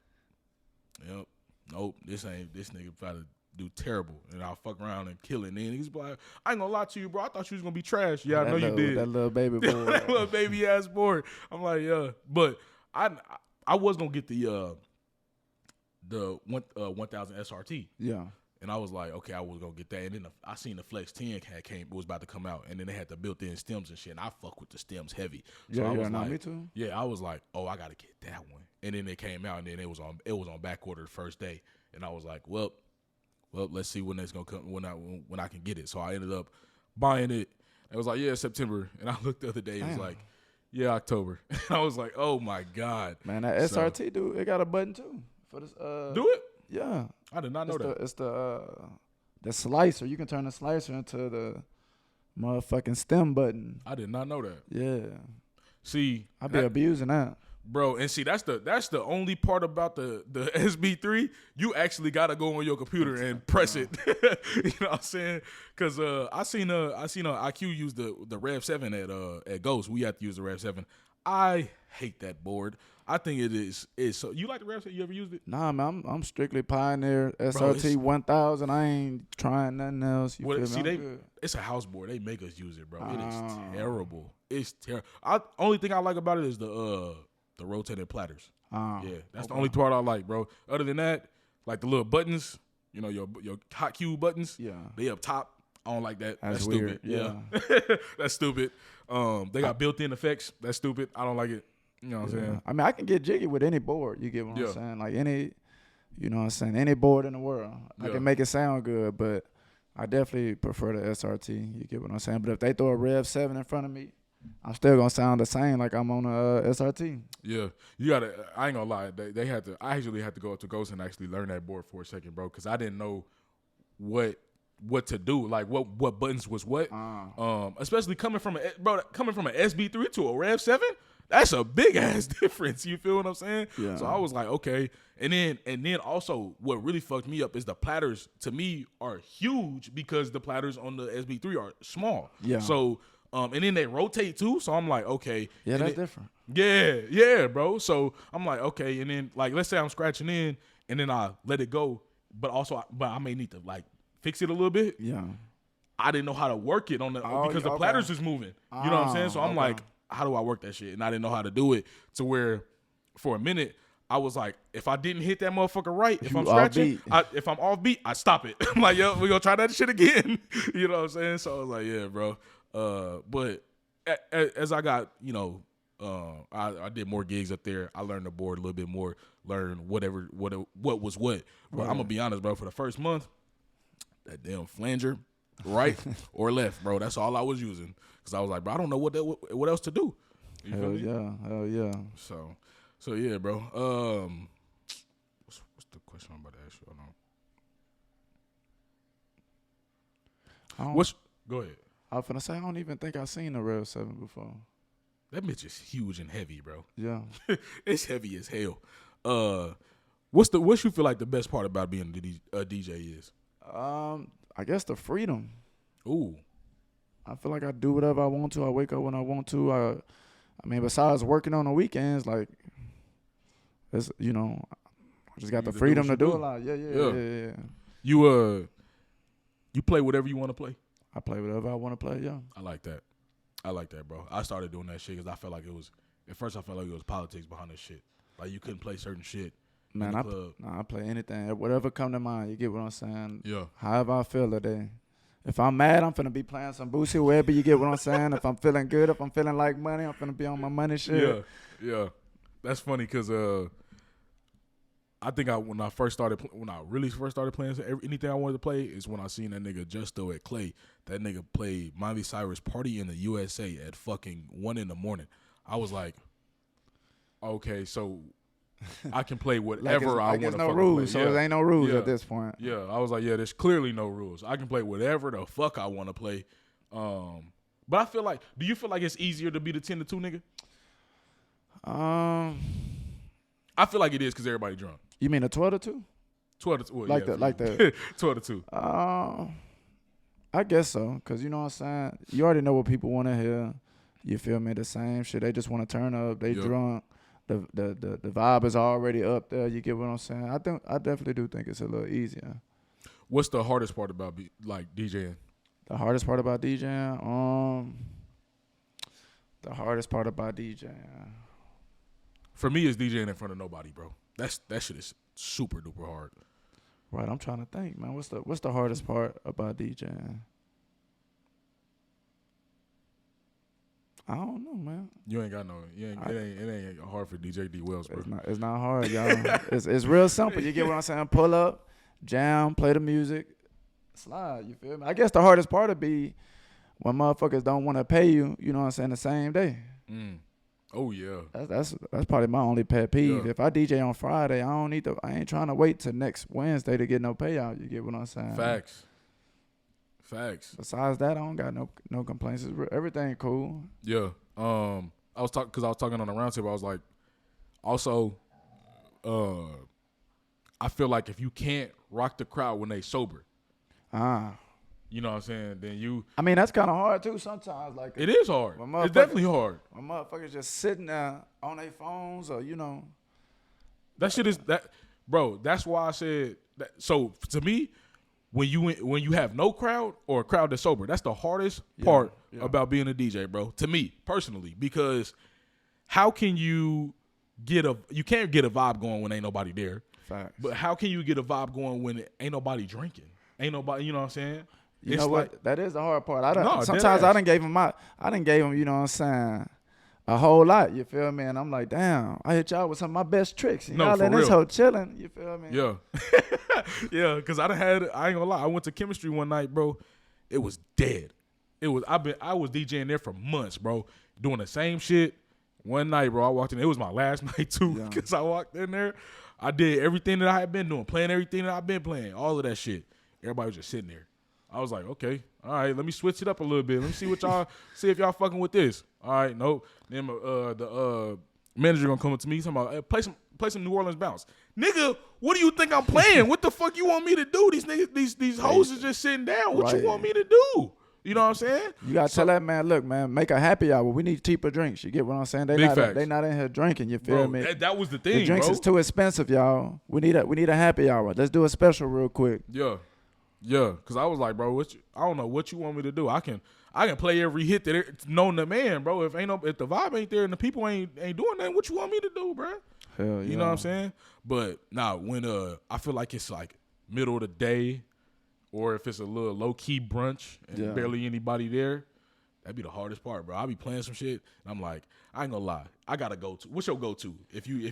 yep, nope, this nigga about to do terrible. And I'll fuck around and kill it. And then niggas be like, I ain't gonna lie to you, bro. I thought you was gonna be trash. Yeah, I know you did. That little baby boy. That little baby ass board. I'm like, yeah. But I was gonna get the 1000 SRT. Yeah. And I was like, okay, I was gonna get that. And then I seen the Flex 10 was about to come out, and then they had the built-in stems and shit. And I fuck with the stems heavy. So I was like, me too. Yeah, I was like, oh, I gotta get that one. And then it came out, and then it was on back order the first day. And I was like, well, let's see when it's gonna come, when I can get it. So I ended up buying it. It was like, yeah, September. And I looked the other day, it was like, yeah, October. And I was like, oh my God. Man, that SRT, dude, it got a button too for this. Do it? Yeah. I did not know that. It's the slicer. You can turn the slicer into the motherfucking stem button. I did not know that. Yeah. See, I be abusing that. Bro, and see, that's the only part about the SB3. You actually gotta go on your computer and press it. You know what I'm saying? Because I seen IQ use the Rev 7 at Ghost. We have to use the Rev 7. I hate that board. I think it is so. You like the Rev 7? You ever used it? Nah, man, I'm strictly Pioneer SRT 1000. I ain't trying nothing else. You feel me? It's a house board. They make us use it, bro. It is terrible. It's terrible. Only thing I like about it is the rotating platters. Yeah, that's the only part I like, bro. Other than that, like the little buttons, your hot cube buttons. Yeah, they up top. I don't like that. That's weird. Stupid. Yeah, that's stupid. They got built-in effects. That's stupid. I don't like it. You know what I'm saying? I mean, I can get jiggy with any board. You get what I'm saying? Like any, you know what I'm saying? Any board in the world. I can make it sound good, but I definitely prefer the SRT. You get what I'm saying? But if they throw a Rev 7 in front of me, I'm still gonna sound the same like I'm on a SRT. Yeah, you gotta. I ain't gonna lie. They had to. I actually had to go up to Ghost and actually learn that board for a second, bro, because I didn't know what to do. Like what buttons was what. Especially coming from an SB3 to a Rev 7. That's a big ass difference. You feel what I'm saying? Yeah. So I was like, okay. And then also what really fucked me up is the platters to me are huge because the platters on the SB3 are small. Yeah. So and then they rotate too. So I'm like, okay. Yeah, that's different. Yeah, bro. So I'm like, okay. And then like let's say I'm scratching in and then I let it go, but I may need to like fix it a little bit. Yeah. I didn't know how to work it on because the platters is moving. You know what I'm saying? So I'm like, how do I work that shit? And I didn't know how to do it to where for a minute I was like, if I didn't hit that motherfucker right, if I'm scratching, if I'm off beat, I stop it. I'm like, yo, we're going to try that shit again. You know what I'm saying? So I was like, yeah, bro. But as I got, I did more gigs up there. I learned the board a little bit more, learned what was what. But I'm going to be honest, bro, for the first month, that damn flanger, right or left, bro, that's all I was using. Because I was like, bro, I don't know what else to do. You feel me? Hell yeah. So yeah, bro. What's the question I'm about to ask you? Go ahead. I was finna say I don't even think I've seen a Rev 7 before. That bitch is huge and heavy, bro. Yeah. It's heavy as hell. What you feel like the best part about being a DJ is? I guess the freedom. Ooh. I feel like I do whatever I want to. I wake up when I want to. I mean, besides working on the weekends, like, it's, you know, I just got the freedom to do a lot. Yeah. You play whatever you want to play? I play whatever I want to play, yeah. I like that, bro. I started doing that shit because I felt like it was, at first I felt like it was politics behind this shit. Like, you couldn't play certain shit. Man, I play anything. Whatever come to mind, you get what I'm saying? Yeah. However I feel today. If I'm mad, I'm finna be playing some Boosie, wherever you get what I'm saying. If I'm feeling good, if I'm feeling like money, I'm finna be on my money shit. Yeah. That's funny because I think when I really first started playing anything I wanted to play is when I seen that nigga Justo at Clay. That nigga played Miley Cyrus Party in the USA at fucking 1 a.m. I was like, okay, so I can play whatever I want to no fucking rules, play. so there ain't no rules at this point. Yeah, I was like, yeah, there's clearly no rules. I can play whatever the fuck I want to play. But I feel like, do you feel like it's easier to be the 10 to 2 nigga? I feel like it is because everybody drunk. You mean a 12 to 2? 12 to 2. Well, like yeah, the 12 to 2. I guess so, because you know what I'm saying? You already know what people want to hear. You feel me? The same shit. They just want to turn up. They drunk. The vibe is already up there. You get what I'm saying? I definitely do think it's a little easier. What's the hardest part about DJing? The hardest part about DJing? The hardest part about DJing. For me, it's DJing in front of nobody, bro. That shit is super duper hard. Right, I'm trying to think, man. What's the hardest part about DJing? I don't know, man. You ain't got no. It ain't hard for DJ DWELLS, bro. It's not hard, y'all. it's real simple. You get what I'm saying? Pull up, jam, play the music, slide. You feel me? I guess the hardest part would be when motherfuckers don't want to pay you. You know what I'm saying? The same day. Oh yeah. That's probably my only pet peeve. Yeah. If I DJ on Friday, I ain't trying to wait till next Wednesday to get no payout. You get what I'm saying? Facts. Besides that, I don't got no complaints. Everything cool. Yeah. I was talking on the roundtable. I was like, also, I feel like if you can't rock the crowd when they sober, you know what I'm saying, then you. I mean, that's kind of hard too sometimes. Like it is hard. It's definitely hard. When motherfuckers just sitting there on their phones or That shit is that, bro. That's why I said that. So to me, when you have no crowd or a crowd that's sober, that's the hardest part about being a DJ, bro. To me personally, because how can you you can't get a vibe going when ain't nobody there. Facts. But how can you get a vibe going when ain't nobody drinking? Ain't nobody, you know what I'm saying? You know what? That is the hard part. Sometimes deadass. I done gave him, you know what I'm saying, a whole lot. You feel me? And I'm like, damn, I hit y'all with some of my best tricks. And y'all in this hoe chilling. You feel me? Yeah. Yeah, because I ain't gonna lie. I went to chemistry one night, bro. It was dead. I was DJing there for months, bro, doing the same shit. One night, bro, I walked in. It was my last night too, because I walked in there. I did everything that I had been doing, playing everything that I've been playing, all of that shit. Everybody was just sitting there. I was like, okay, all right, let me switch it up a little bit. Let me see see if y'all fucking with this. All right, nope. Then the manager gonna come up to me talking about, hey, play some New Orleans bounce. Nigga, what do you think I'm playing? What the fuck you want me to do? These niggas, these hoes is just sitting down. What you want me to do? You know what I'm saying? You gotta tell that man, look, man, make a happy hour. We need cheaper drinks. You get what I'm saying? They not in here drinking. You feel me? That was the thing. The drinks is too expensive, y'all. We need a happy hour. Let's do a special real quick. Yeah, because I was like, bro, I don't know what you want me to do. I can play every hit that it's known to man, bro. If the vibe ain't there and the people ain't doing nothing, what you want me to do, bro? Hell yeah. You know what I'm saying? But when I feel like it's like middle of the day, or if it's a little low key brunch and barely anybody there, that'd be the hardest part, bro. I be playing some shit and I'm like, I ain't gonna lie, I gotta go to. What's your go to? If you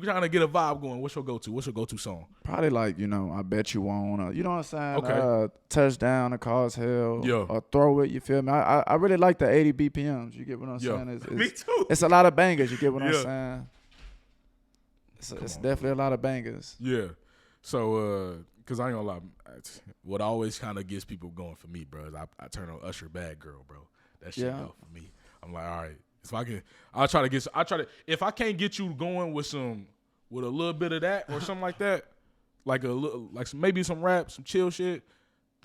trying to get a vibe going, what's your go to? What's your go to song? Probably like, I bet you won't. You know what I'm saying? Okay. Touchdown, A Cause Hell. Yeah. Or Throw It. You feel me? I really like the 80 BPMs. You get what I'm saying? Me too. It's a lot of bangers. You get what I'm saying? It's definitely a lot of bangers. Yeah. So, because I ain't gonna lie, what always kind of gets people going for me, bro, is I turn on Usher Bad Girl, bro. That shit go for me. I'm like, all right, If I can, if I can't get you going with a little bit of that or something like that, maybe some rap, some chill shit,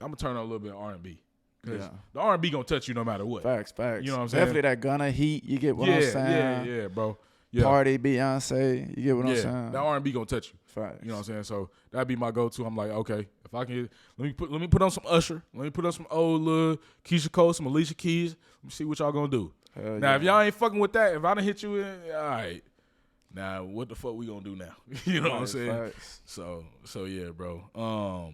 I'm gonna turn on a little bit of R&B. Cause the R&B gonna touch you no matter what. Facts. You know what I'm saying? Definitely that Gunna heat. You get what I'm saying? Yeah, bro. Yeah. Party, Beyonce. You get what I'm saying? That R&B gonna touch you. Facts. You know what I'm saying? So that'd be my go-to. I'm like, okay, if I can, let me put on some Usher. Let me put on some old Keisha Cole, some Alicia Keys. Let me see what y'all gonna do. Now, if y'all ain't fucking with that, if I done hit you in, all right. Now, what the fuck we gonna do now? You know what I'm saying? Facts. So yeah, bro.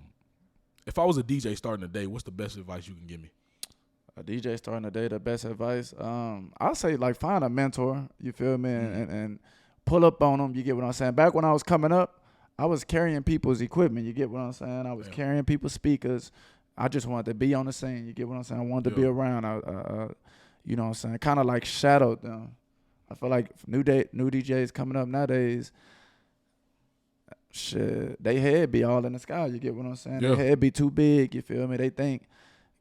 If I was a DJ starting the day, what's the best advice you can give me? A DJ starting the day, the best advice. I'll say like find a mentor. You feel me? And pull up on them. You get what I'm saying? Back when I was coming up, I was carrying people's equipment. You get what I'm saying? I was carrying people's speakers. I just wanted to be on the scene. You get what I'm saying? I wanted to be around. You know what I'm saying? Kind of like shadowed them. I feel like new DJs coming up nowadays, shit, they head be all in the sky. You get what I'm saying? Their head be too big. You feel me? They think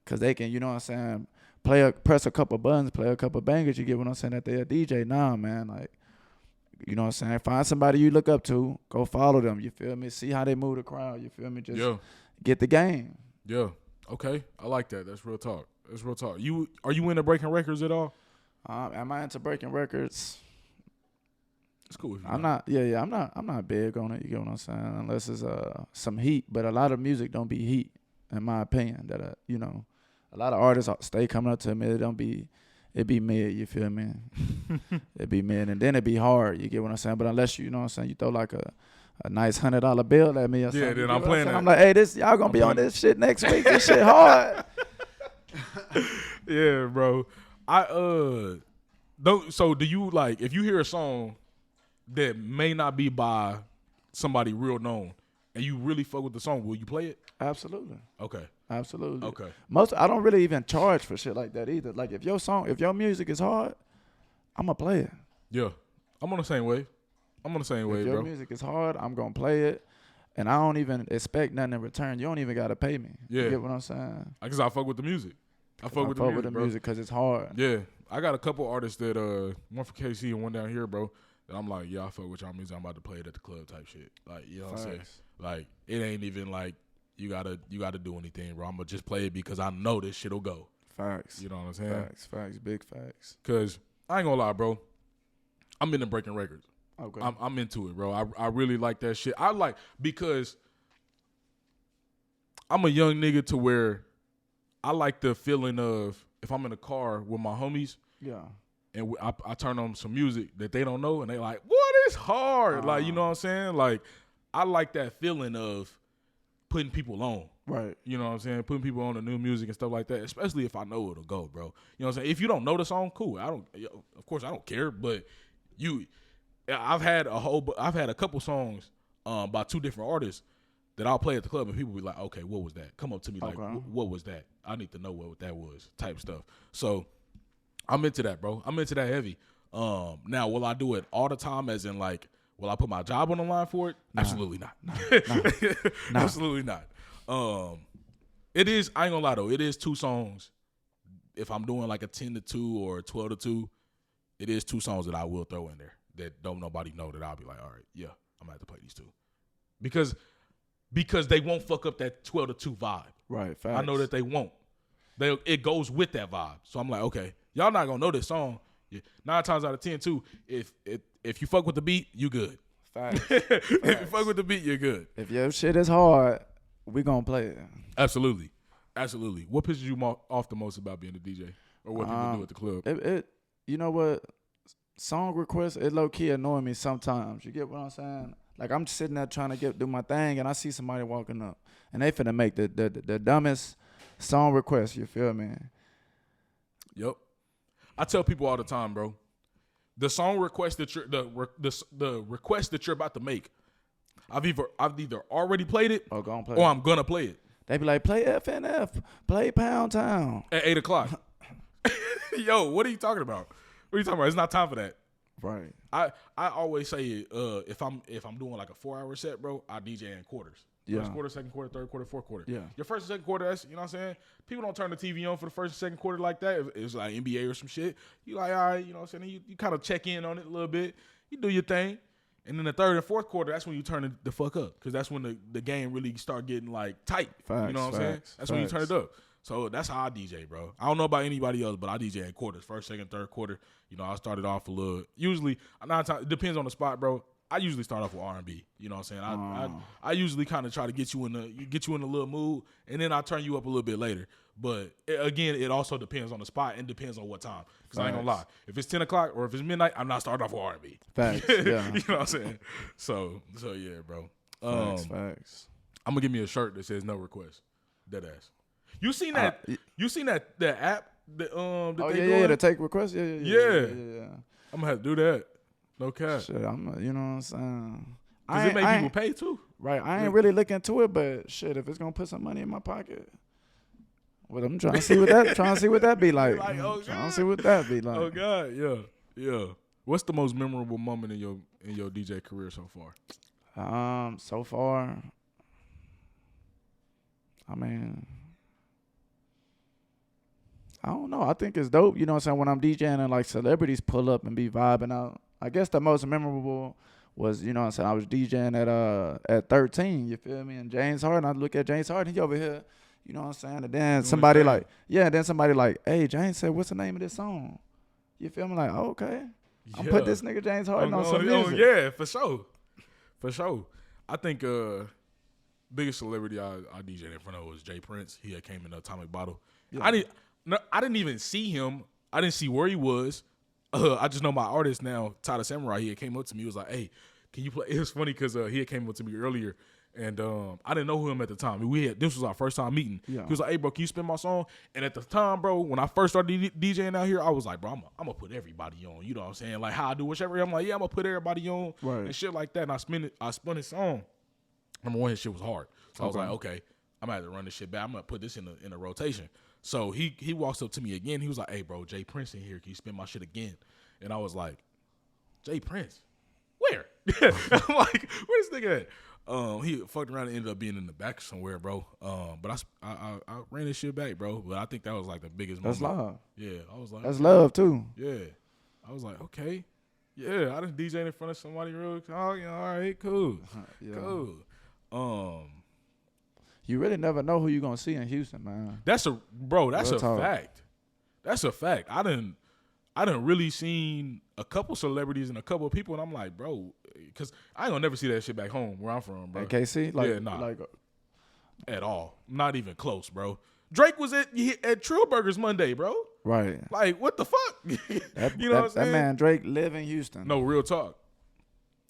because they can, you know what I'm saying, press a couple buttons, play a couple bangers. You get what I'm saying? That they're a DJ. Nah, man. Like, you know what I'm saying? Find somebody you look up to. Go follow them. You feel me? See how they move the crowd. You feel me? Just get the game. Yeah. Okay. I like that. That's real talk. Are you into breaking records at all? Am I into breaking records? It's cool. I'm not. Yeah. I'm not big on it. You get what I'm saying? Unless it's some heat. But a lot of music don't be heat, in my opinion. That you know, a lot of artists stay coming up to me. It be mid. You feel me? It be mid, and then it be hard. You get what I'm saying? But unless you know what I'm saying, you throw like a nice $100 bill at me or something. Yeah, then I'm playing that. I'm like, hey, y'all gonna be on this shit next week. This shit hard. Yeah, bro. So do you like if you hear a song that may not be by somebody real known and you really fuck with the song, will you play it? Absolutely. Okay. Absolutely. Okay. I don't really even charge for shit like that either. Like if your music is hard, I'ma play it. Yeah. I'm on the same wave. If bro. your music is hard, I'm gonna play it. And I don't even expect nothing in return. You don't even gotta pay me. Yeah. You get what I'm saying? Because I fuck with the music. I fuck with the music because it's hard. Yeah. I got a couple artists that one for KC and one down here, bro. That I'm like, yeah, I fuck with y'all music. I'm about to play it at the club type shit. Like, you know what I'm saying? Like, it ain't even like you gotta do anything, bro. I'm gonna just play it because I know this shit'll go. Facts. You know what I'm saying? Facts. Big facts. Cause I ain't gonna lie, bro. I'm into breaking records. Okay. I'm into it, bro. I really like that shit. Because I'm a young nigga to where I like the feeling of if I'm in a car with my homies. Yeah. And I turn on some music that they don't know, and they like, what is hard? Like, you know what I'm saying? Like, I like that feeling of putting people on. Right. You know what I'm saying? Putting people on the new music and stuff like that, especially if I know it'll go, bro. You know what I'm saying? If you don't know the song, cool. Of course, I don't care, but I've had a couple songs by two different artists that I'll play at the club, and people be like, okay, what was that? Come up to me like, what was that? I need to know what that was, type stuff. So I'm into that, bro. I'm into that heavy. Now, will I do it all the time, as in like, will I put my job on the line for it? Nah, absolutely not. Nah. Absolutely not. It is, I ain't gonna lie though, it is two songs. If I'm doing like a 10-2 or a 12-2, it is two songs that I will throw in there that don't nobody know, that I'll be like, all right, yeah, I'm gonna have to play these two. Because they won't fuck up that 12-2 vibe. Right, facts. I know that they won't. It goes with that vibe. So I'm like, okay, y'all not gonna know this song. 9 times out of 10 too, if you fuck with the beat, you good. Facts. If you fuck with the beat, you're good. If your shit is hard, we gonna play it. Absolutely. What pisses you off the most about being a DJ, or what people do at the club? You know what? Song requests, it low key annoying me sometimes. You get what I'm saying? Like I'm sitting there trying to do my thing, and I see somebody walking up, and they finna make the dumbest song request. You feel me? Yep. I tell people all the time, bro. The song request that the request that you're about to make, I've either already played it or I'm gonna play it. They be like, play FNF, play Pound Town at 8:00. Yo, what are you talking about? What are you talking about? It's not time for that. Right. I always say if I'm doing like a 4-hour set, bro, I DJ in quarters. First quarter, second quarter, third quarter, fourth quarter. Yeah. Your first and second quarter, that's, you know what I'm saying? People don't turn the TV on for the first and second quarter like that. It's like NBA or some shit. You like, all right, you know what I'm saying? You kind of check in on it a little bit. You do your thing. And then the third and fourth quarter, that's when you turn the fuck up. Because that's when the game really start getting, like, tight. Facts, you know what I'm saying? That's when you turn it up. So that's how I DJ, bro. I don't know about anybody else, but I DJ in quarters. First, second, third quarter. You know, I started off a little. Usually, it depends on the spot, bro. I usually start off with R&B. You know what I'm saying? I usually kind of try to get you in a little mood, and then I turn you up a little bit later. But again, it also depends on the spot and depends on what time. Because I ain't gonna lie, if it's 10 o'clock or if it's midnight, I'm not starting off with R&B. Facts. Yeah. You know what I'm saying? So yeah, bro. Facts. I'm gonna give me a shirt that says no request. Dead ass. You seen that? You seen that app? That to take requests. Yeah. I'm gonna have to do that. No cap. Shit, you know what I'm saying? Cause it make people pay too. Right. I ain't really looking into it, but shit, if it's gonna put some money in my pocket, well, I'm trying to see what that be like. Like, oh, trying to see what that be like. Oh God, yeah. What's the most memorable moment in your DJ career so far? So far, I mean, I don't know. I think it's dope. You know what I'm saying? When I'm DJing and like celebrities pull up and be vibing out. I guess the most memorable was, you know what I'm saying, I was DJing at 13, you feel me? And James Harden, I look at James Harden, he over here, you know what I'm saying? And then somebody like, hey, James said, what's the name of this song? You feel me? Like, oh, okay. Yeah. I'll put this nigga James Harden on some music. Yeah, for sure. I think biggest celebrity I DJed in front of was Jay Prince. He had came in the Atomic Bottle. Yeah. I didn't even see him. I didn't see where he was. I just know my artist now, Tyler Samurai. He had came up to me. He was like, "Hey, can you play?" It was funny because he had came up to me earlier, and I didn't know him at the time. This was our first time meeting. Yeah. He was like, "Hey, bro, can you spin my song?" And at the time, bro, when I first started DJing out here, I was like, "Bro, I'm gonna put everybody on." You know what I'm saying? Like how I do whichever. I'm like, "Yeah, I'm gonna put everybody on," right, and shit like that. And I spun his song. Number one, his shit was hard, so I was like, "Okay, I'm gonna have to run this shit back. I'm gonna put this in a rotation." So he walks up to me again. He was like, "Hey, bro, Jay Prince in here. Can you spin my shit again?" And I was like, Jay Prince? Where? I'm like, where's this nigga at? He fucked around and ended up being in the back somewhere, bro. But I ran this shit back, bro. But I think that was like the biggest moment. That's love. Yeah, I was like, that's love too. Yeah, I was like, okay, yeah. I just DJ in front of somebody real. Oh, you know, all right, cool, yeah. Cool. You really never know who you gonna see in Houston, man. That's a fact. That's a fact. I done really seen a couple celebrities and a couple of people, and I'm like, bro, because I ain't gonna never see that shit back home where I'm from, bro. At KC? Like, yeah, nah, at all. Not even close, bro. Drake was at Trillburgers Monday, bro. Right. Like, what the fuck? You know what I'm saying? That man Drake live in Houston. No, real talk,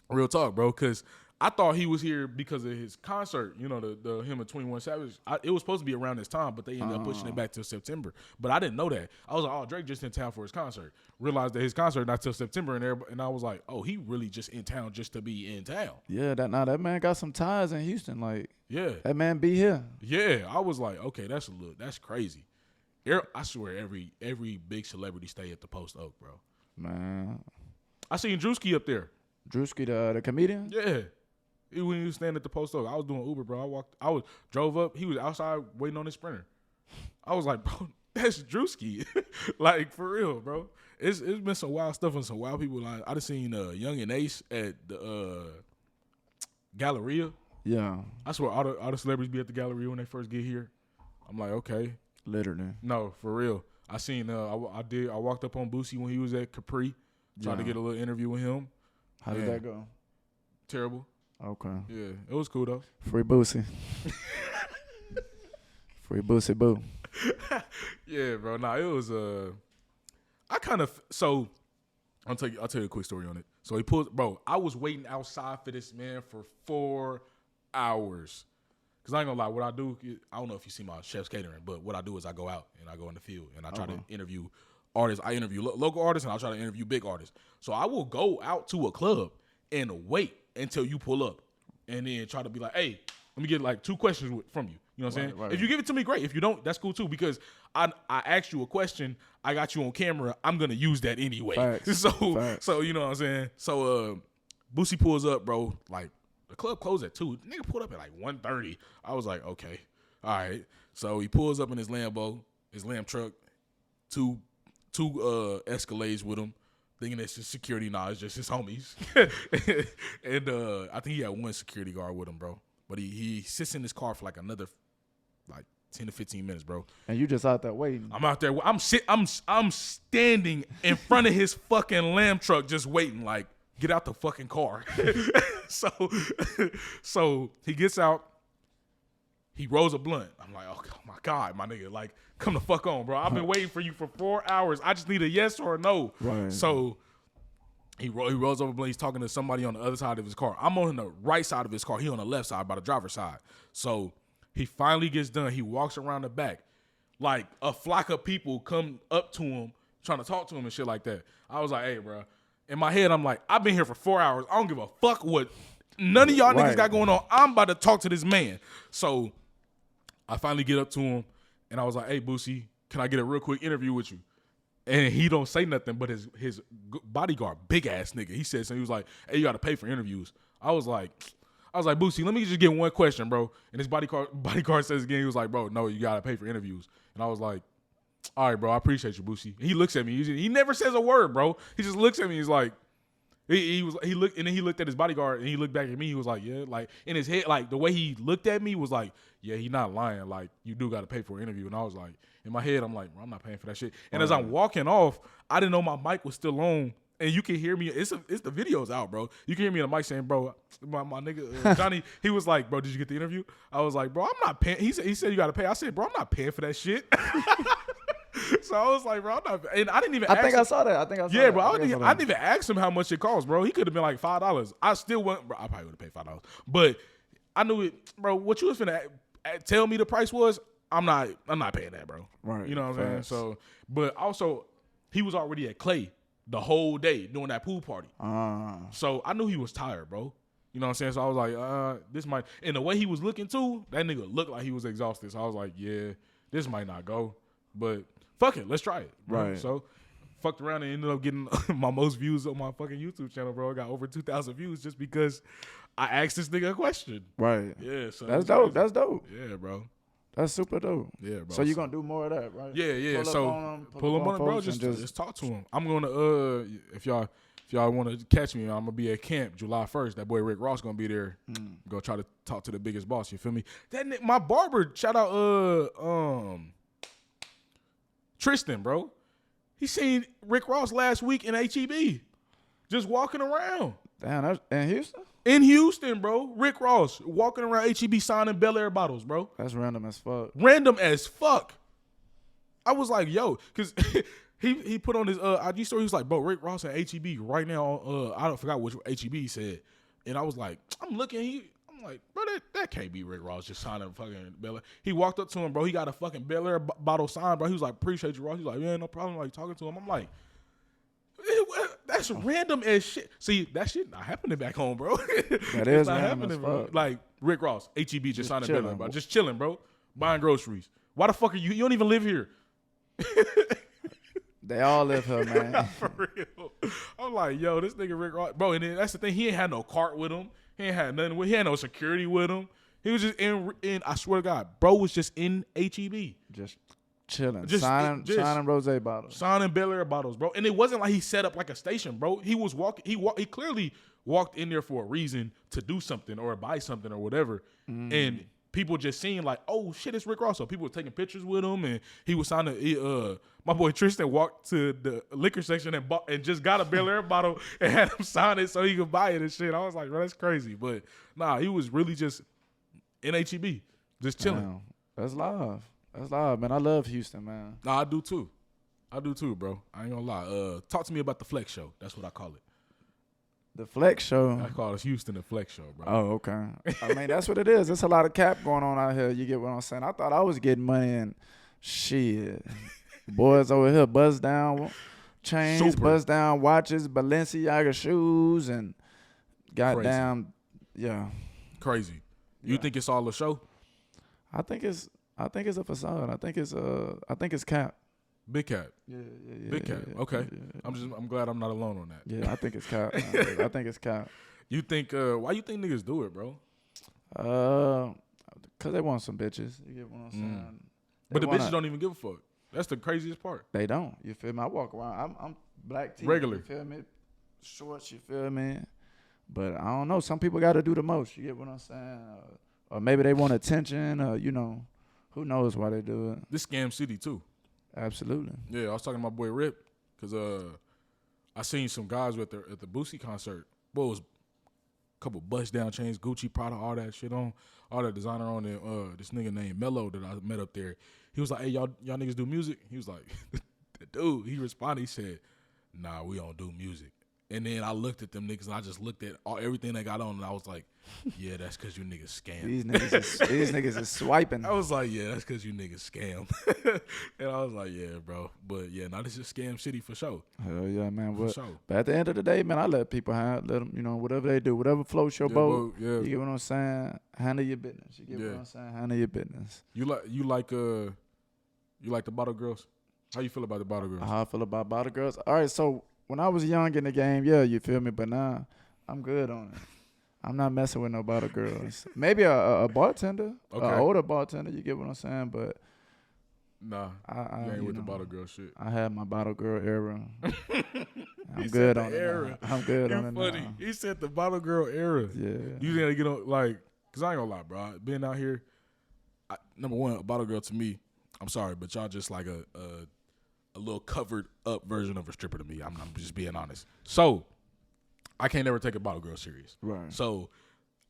bro. Because I thought he was here because of his concert, you know, the him and 21 Savage. It was supposed to be around this time, but they ended up pushing it back till September. But I didn't know that. I was like, oh, Drake just in town for his concert. Realized that his concert not till September, and I was like, oh, he really just in town just to be in town. Yeah, that man got some ties in Houston. Like, yeah, that man be here. Yeah, I was like, okay, that's crazy. I swear, every big celebrity stay at the Post Oak, bro. Man, I seen Drewski up there. Drewski, the comedian. Yeah. When he was standing at the Post Oak, I was doing Uber, bro. Drove up. He was outside waiting on his Sprinter. I was like, bro, that's Drewski. Like, for real, bro. It's been some wild stuff and some wild people. Like, I just seen Young and Ace at the Galleria. Yeah. I swear all the celebrities be at the Galleria when they first get here. I'm like, okay. Literally. No, for real. I seen I walked up on Boosie when he was at Capri, tried to get a little interview with him. How did that go? Terrible. Okay. Yeah, it was cool though. Free Boosie. Free Boosie Boo. Yeah, bro. Nah, it was I'll tell you a quick story on it. So he pulled, bro. I was waiting outside for this man for 4 hours. Cause I ain't gonna lie, what I do, I don't know if you see my chef's catering, but what I do is I go out and I go in the field and I try to interview artists. I interview local artists and I'll try to interview big artists. So I will go out to a club and wait until you pull up and then try to be like, hey, let me get like 2 questions from you. You know what I'm saying? Right. If you give it to me, great. If you don't, that's cool too, because I asked you a question, I got you on camera, I'm gonna use that anyway. Facts. So you know what I'm saying? So Boosie pulls up, bro, like The club closed at 2. The nigga pulled up at like 1:30. I was like, okay, all right. So he pulls up in his Lambo, his Lamb truck, two Escalades with him, thinking it's just security. Nah, it's just his homies. And I think he had one security guard with him, bro. But he sits in his car for like another 10 to 15 minutes, bro. And you just out there waiting. I'm out there. I'm standing in front of his fucking Lamb truck just waiting, like, get out the fucking car. So he gets out. He rolls a blunt. I'm like, oh my God, my nigga, like, come the fuck on, bro. I've been waiting for you for 4 hours. I just need a yes or a no. Right. So he rolls over a blunt. He's talking to somebody on the other side of his car. I'm on the right side of his car. He on the left side by the driver's side. So he finally gets done. He walks around the back. Like, a flock of people come up to him, trying to talk to him and shit like that. I was like, hey, bro. In my head, I'm like, I've been here for 4 hours. I don't give a fuck what none of y'all niggas got going on. I'm about to talk to this man. So I finally get up to him, and I was like, hey, Boosie, can I get a real quick interview with you? And he don't say nothing, but his bodyguard, big-ass nigga, he said something. He was like, hey, you got to pay for interviews. I was like, Boosie, let me just get one question, bro. And his bodyguard says again, he was like, bro, no, you got to pay for interviews. And I was like, all right, bro, I appreciate you, Boosie. He looks at me. He never says a word, bro. He just looks at me. He's like, he looked, and then he looked at his bodyguard, and he looked back at me. He was like, yeah, like, in his head, like, the way he looked at me was like, yeah, he not lying. Like, you do got to pay for an interview. And I was like, in my head, I'm like, bro, I'm not paying for that shit. And as I'm walking off, I didn't know my mic was still on. And you can hear me. It's the video's out, bro. You can hear me on the mic saying, bro, my nigga, Johnny, he was like, bro, did you get the interview? I was like, bro, I'm not paying. He said you got to pay. I said, bro, I'm not paying for that shit. So I was like, bro, I'm not. And I didn't even ask him. I saw that. Yeah, bro, I didn't even ask him how much it cost, bro. He could have been like $5. I still went, bro, I probably would have paid $5. But I knew it, bro, what you was finna tell me the price was, I'm not paying that, bro. Right. You know what I'm saying? So, but also, he was already at Clay the whole day doing that pool party. So I knew he was tired, bro. You know what I'm saying? So I was like, this might, and the way he was looking too, that nigga looked like he was exhausted. So I was like, yeah, this might not go. But fuck it, let's try it. Bro. Right. So fucked around and ended up getting my most views on my fucking YouTube channel, bro. I got over 2,000 views just because I asked this nigga a question. Right. Yeah. So that's dope. That's dope. Yeah, bro. That's super dope. Yeah, bro. So you're going to do more of that, right? Yeah. Pull up on him, bro. Just talk to him. I'm going to, if y'all want to catch me, I'm going to be at camp July 1st. That boy Rick Ross going to be there. Go try to talk to the biggest boss. You feel me? My barber, shout out Tristan, bro. He seen Rick Ross last week in HEB. Just walking around. Damn, that's in Houston? In Houston, bro. Rick Ross walking around HEB signing Bel Air bottles, bro. That's random as fuck. Random as fuck. I was like, yo, because he put on his IG story. He was like, bro, Rick Ross at HEB right now. I don't forgot which HEB he said. And I was like, I'm looking. I'm like, bro, that can't be Rick Ross just signing fucking Bel Air. He walked up to him, bro. He got a fucking Bel Air bottle signed, bro. He was like, appreciate you, Ross. He was like, yeah, no problem. Like talking to him. I'm like, that's random as shit. See, that shit not happening back home, bro. That is not happening, bro. Like Rick Ross, HEB just signing Bel Air, bro. Just chilling, bro. Buying groceries. Why the fuck are you? You don't even live here. They all live here, man. For real. I'm like, yo, this nigga Rick Ross, bro. And then that's the thing. He ain't had no cart with him. He ain't had nothing. He had no security with him. He was just in. I swear to God, bro was just in HEB, just chilling, signing rosé bottles, signing Bel Air bottles, bro. And it wasn't like he set up like a station, bro. He was walking. He clearly walked in there for a reason to do something or buy something or whatever. And people just seeing like, oh shit, it's Rick Ross. So people were taking pictures with him, and he was signing. My boy Tristan walked to the liquor section and just got a Bel Air bottle and had him sign it so he could buy it and shit. I was like, bro, that's crazy. But nah, he was really just in HEB, just chilling. Damn. That's live. That's live, man. I love Houston, man. Nah, I do too, bro. I ain't gonna lie. Talk to me about the Flex Show. That's what I call it. The Flex Show. I call it Houston the Flex Show, bro. Oh, okay. I mean, that's what it is. There's a lot of cap going on out here. You get what I'm saying? I thought I was getting money and shit. Boys over here buzz down chains, buzz down watches, Balenciaga shoes, and goddamn, yeah. Crazy. You think it's all a show? I think it's a facade. I think it's cap. Big cap. Yeah. Big cap. Okay. Yeah. I'm glad I'm not alone on that. Yeah, I think it's cap. I think it's cap. You think? Why you think niggas do it, bro? Cause they want some bitches. You get what I'm saying? But the bitches don't even give a fuck. That's the craziest part. They don't. You feel me? I walk around. I'm black tee. Regular. You feel me? Shorts. You feel me? But I don't know. Some people got to do the most. You get what I'm saying? Or maybe they want attention. Or who knows why they do it? This scam city too. Absolutely. Yeah, I was talking to my boy Rip because I seen some guys at the Boosie concert. Boy, it was a couple bust down chains, Gucci, Prada, all that shit on, all that designer on it. This nigga named Mello that I met up there. He was like, "Hey, y'all niggas do music?" He was like, "Dude," he responded. He said, "Nah, we don't do music." And then I looked at them niggas and I just looked at everything they got on and I was like, yeah, that's because you niggas scam. These niggas is swiping. I was like, yeah, that's because you niggas scam. And I was like, yeah, bro. But yeah, now this is scam city for sure. Hell yeah, man. For sure. But at the end of the day, man, I let people let them, whatever they do, whatever floats your boat. Yeah. You get what I'm saying? Handle your business. You get what I'm saying? Handle your business. You like the bottle girls? How you feel about the bottle girls? How I feel about bottle girls? All right, so when I was young in the game, yeah, you feel me? But now I'm good on it. I'm not messing with no bottle girls. Maybe a bartender, an older bartender, you get what I'm saying? But nah, you ain't with the bottle girl shit. I had my bottle girl era. I'm He good said on the it era. now. I'm good on You're it funny. now. He said the bottle girl era. Yeah. You gotta get on, cause I ain't gonna lie, bro. Being out here, number one, a bottle girl to me, I'm sorry, but y'all just like a little covered up version of a stripper to me. I'm just being honest. So I can't never take a bottle girl serious. Right. So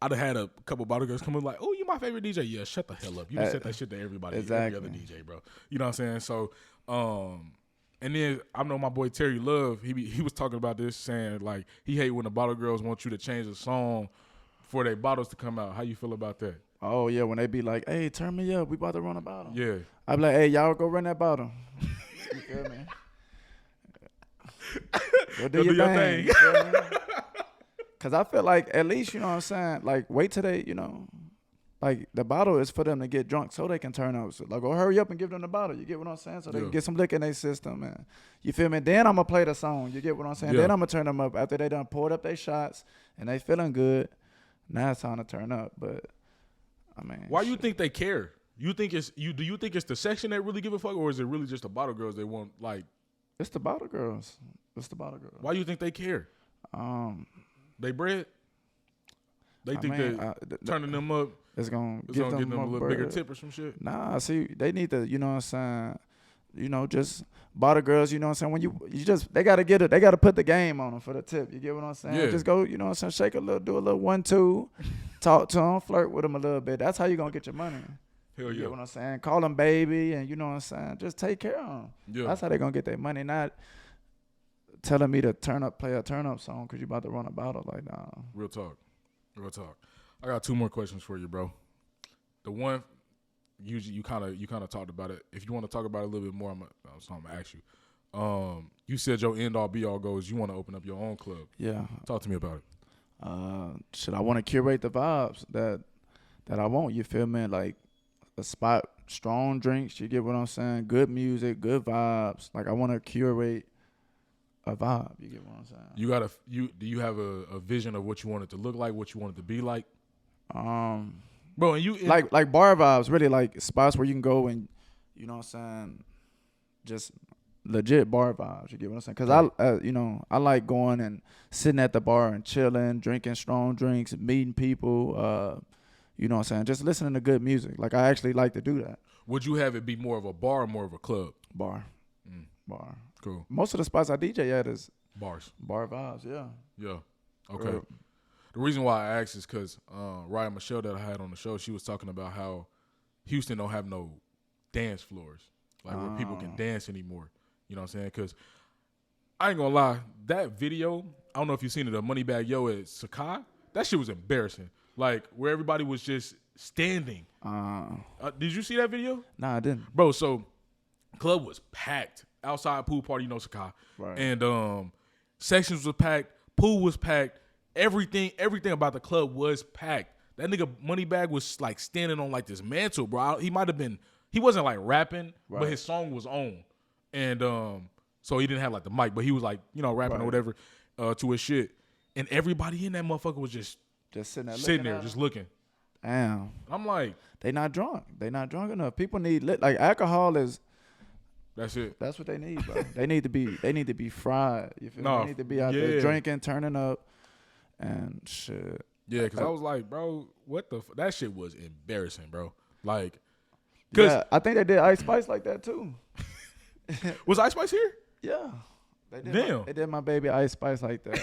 I'd have had a couple bottle girls come in like, oh, you my favorite DJ. Yeah, shut the hell up. You just said that shit to everybody, every other DJ, bro. You know what I'm saying? So, and then I know my boy Terry Love, he was talking about this, saying like he hate when the bottle girls want you to change the song for their bottles to come out. How you feel about that? Oh yeah, when they be like, hey, turn me up, we about to run a bottle. Yeah. I be like, hey, y'all go run that bottle. You feel me? Go do your thing. You feel me? Cause I feel like at least, you know what I'm saying, like wait till they, like the bottle is for them to get drunk so they can turn up. So like go hurry up and give them the bottle. You get what I'm saying? So they can get some liquor in their system, and you feel me? Then I'm gonna play the song. You get what I'm saying? Then I'm gonna turn them up after they done poured up their shots and they feeling good. Now it's time to turn up. But I mean, why you think they care? You think it's do you think it's the section that really give a fuck, or is it really just the bottle girls they want? Like, it's the bottle girls. It's the bottle girls. Why you think they care? They bread. They think that turning them up it's gonna give them a little bigger tip or some shit. Nah, see, they need to, you know what I'm saying? Just bottle girls, you know what I'm saying? When you just they gotta get it, they gotta put the game on them for the tip. You get what I'm saying? Yeah. Just go, you know what I'm saying? Shake a little, do a little 1-2, talk to them, flirt with them a little bit. That's how you gonna get your money. Hell yeah. You get what I'm saying? Call them baby, and you know what I'm saying? Just take care of them. Yeah. That's how they gonna get their money. Not telling me to play a turn up song because you about to run a bottle. Like, nah. Real talk. I got 2 more questions for you, bro. The one, you kind of talked about it. If you want to talk about it a little bit more, I'm gonna ask you. You said your end all be all goal is you want to open up your own club. Yeah. Talk to me about it. Should I want to curate the vibes that I want? You feel me? Like a spot, strong drinks. You get what I'm saying? Good music, good vibes. Like I want to curate a vibe. You get what I'm saying? Do you have a vision of what you want it to look like, what you want it to be like? Bro, and like bar vibes, really like spots where you can go and, you know what I'm saying, just legit bar vibes. You get what I'm saying? Because I like going and sitting at the bar and chilling, drinking strong drinks, meeting people. You know what I'm saying? Just listening to good music. Like I actually like to do that. Would you have it be more of a bar or more of a club? Bar. Bar. Cool. Most of the spots I DJ at is bars. Bar vibes, yeah. Yeah. Okay. The reason why I asked is because Ryan Michelle that I had on the show, she was talking about how Houston don't have no dance floors, like where people can dance anymore. You know what I'm saying? Because I ain't gonna lie, that video, I don't know if you've seen it, a Moneybag Yo at Sakai, that shit was embarrassing. Like where everybody was just standing. Did you see that video? Nah, I didn't. Bro, so club was packed. Outside pool party, Sakai. Right. And sections was packed, pool was packed, everything about the club was packed. That nigga Moneybag was like standing on like this mantle, bro. He wasn't like rapping, but his song was on. And so he didn't have like the mic, but he was like, rapping or whatever to his shit. and everybody in that motherfucker was just sitting there, just looking. Damn. I'm like, they not drunk. They not drunk enough. People need like alcohol is. That's it. That's what they need, bro. They need to be fried. You feel me? They need to be out there drinking, turning up, and shit. Yeah, because I was like, bro, what the that shit was embarrassing, bro. Like, yeah, I think they did Ice Spice like that too. Was Ice Spice here? Yeah. They did my baby Ice Spice like that.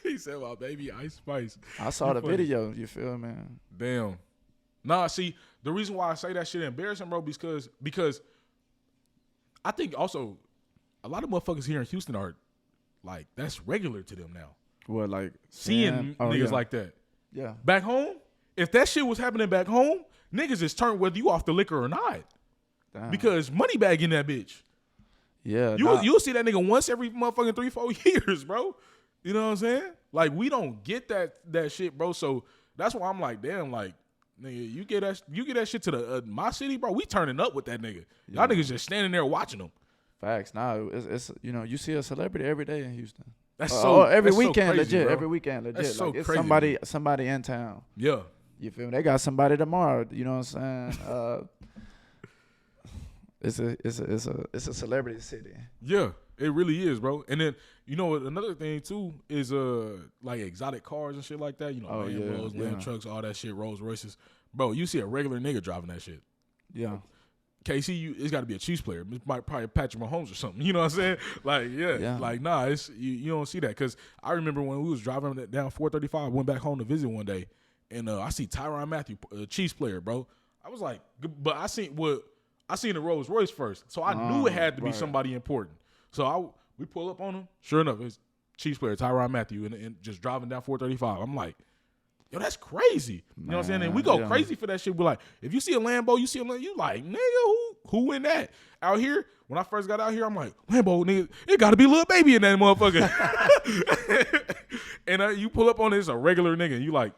He said my baby Ice Spice. I saw the video. You feel me? Damn. Nah, see, the reason why I say that shit embarrassing, bro, because I think also a lot of motherfuckers here in Houston are like, that's regular to them now. What, like seeing niggas like that? Yeah. Back home, if that shit was happening back home, niggas is turned whether you off the liquor or not. Damn. Because money bag in that bitch. Yeah. You'll see that nigga once every motherfucking 3-4 years, bro. You know what I'm saying? Like, we don't get that shit, bro. So that's why I'm like, damn, like, nigga, you get that shit to the my city, bro. We turning up with that nigga. Y'all niggas just standing there watching them. Facts. Nah, it's you see a celebrity every day in Houston. That's every weekend, crazy, legit. Bro. Every weekend, legit. That's so like, it's crazy, somebody in town. Yeah. You feel me? They got somebody tomorrow. You know what I'm saying? It's a celebrity city. Yeah, it really is, bro. And then another thing too is like exotic cars and shit like that. You know, Lamb trucks, all that shit, Rolls Royces. Bro, you see a regular nigga driving that shit. Yeah. KC, it's got to be a Chiefs player. It might probably Patrick Mahomes or something. You know what I'm saying? Like, yeah. Like, nah, it's you don't see that. Because I remember when we was driving down 435, went back home to visit one day, and I see Tyrann Mathieu, a Chiefs player, bro. I was like, but I seen the Rolls Royce first, so I knew it had to be somebody important. So we pull up on him. Sure enough, it's Chiefs player Tyrann Mathieu, and just driving down 435. I'm like, yo, that's crazy. You know what I'm saying? And we go crazy for that shit. We're like, if you see a Lambo, you like, nigga, who in that? Out here, when I first got out here, I'm like, Lambo, nigga, it got to be Lil Baby in that motherfucker. And you pull up on this, a regular nigga, and you like,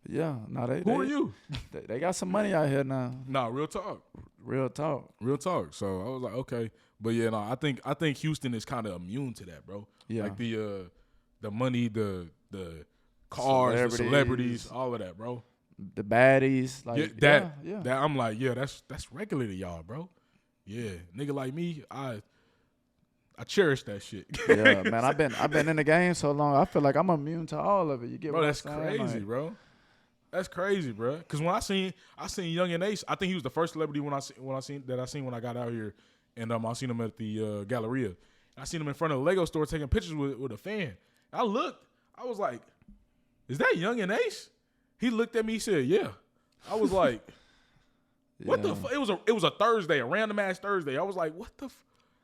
yeah, no, who are you? They got some money out here now. Nah, real talk. Real talk. Real talk. So I was like, okay. But yeah, no, I think Houston is kind of immune to that, bro. Yeah. Like the money, the cars, the celebrities, all of that, bro. The baddies, like that I'm like, yeah, that's regular to y'all, bro. Yeah, nigga like me, I cherish that shit. Yeah, man, I've been in the game so long. I feel like I'm immune to all of it. You get bro? What That's I'm saying? crazy, like, bro. That's crazy, bro. Cause when I seen Young and Ace, I think he was the first celebrity when I seen when I got out here, and I seen him at the Galleria. I seen him in front of the Lego store taking pictures with a fan. I looked, I was like, is that Young and Ace? He looked at me, he said, yeah. I was like, what the fuck? It was a Thursday, a random ass Thursday. I was like, what the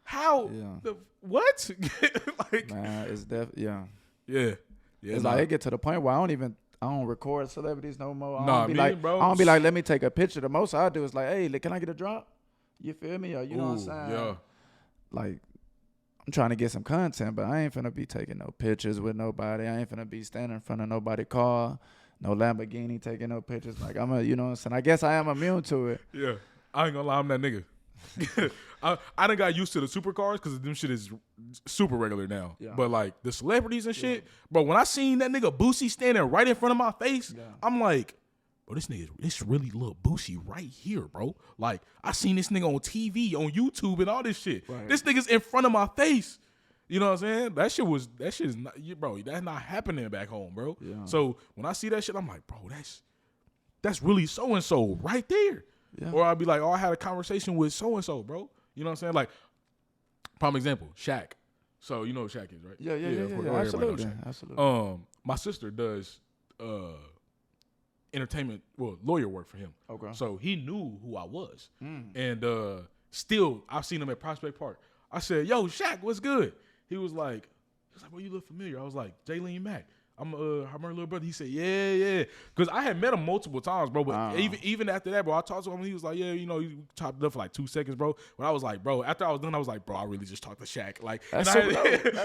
how? Yeah. The what? Like, man, it's yeah. It's like it get to the point where I don't record celebrities no more. I bro. I don't be like, let me take a picture. The most I do is like, hey, can I get a drop? You feel me? Or you know what I'm saying? Yeah. Like, I'm trying to get some content, but I ain't finna be taking no pictures with nobody. I ain't finna be standing in front of nobody's car, no Lamborghini taking no pictures. Like, you know what I'm saying? I guess I am immune to it. Yeah. I ain't gonna lie, I'm that nigga. I done got used to the supercars because them shit is super regular now. Yeah. But like the celebrities and shit, bro, when I seen that nigga Boosie standing right in front of my face, I'm like, bro, this really little Boosie right here, bro. Like, I seen this nigga on TV, on YouTube, and all this shit. Right. This nigga's in front of my face. You know what I'm saying? That shit is not, bro, that's not happening back home, bro. Yeah. So when I see that shit, I'm like, bro, that's really so-and-so right there. Yeah. Or I'll be like, oh, I had a conversation with so-and-so, bro. You know what I'm saying? Like, prime example, Shaq. So you know who Shaq is, right? Yeah, absolutely. My sister does entertainment, lawyer work for him. Okay. So he knew who I was. And still, I've seen him at Prospect Park. I said, yo, Shaq, what's good? He was like, well, you look familiar. I was like, Jaylene Mack. I'm her little brother. He said, yeah. Because I had met him multiple times, bro. But even after that, bro, I talked to him. He was like, yeah, you know, you chopped it up for like 2 seconds, bro. But I was like, bro, after I was done, I was like, bro, I really just talked to Shaq. Like, that's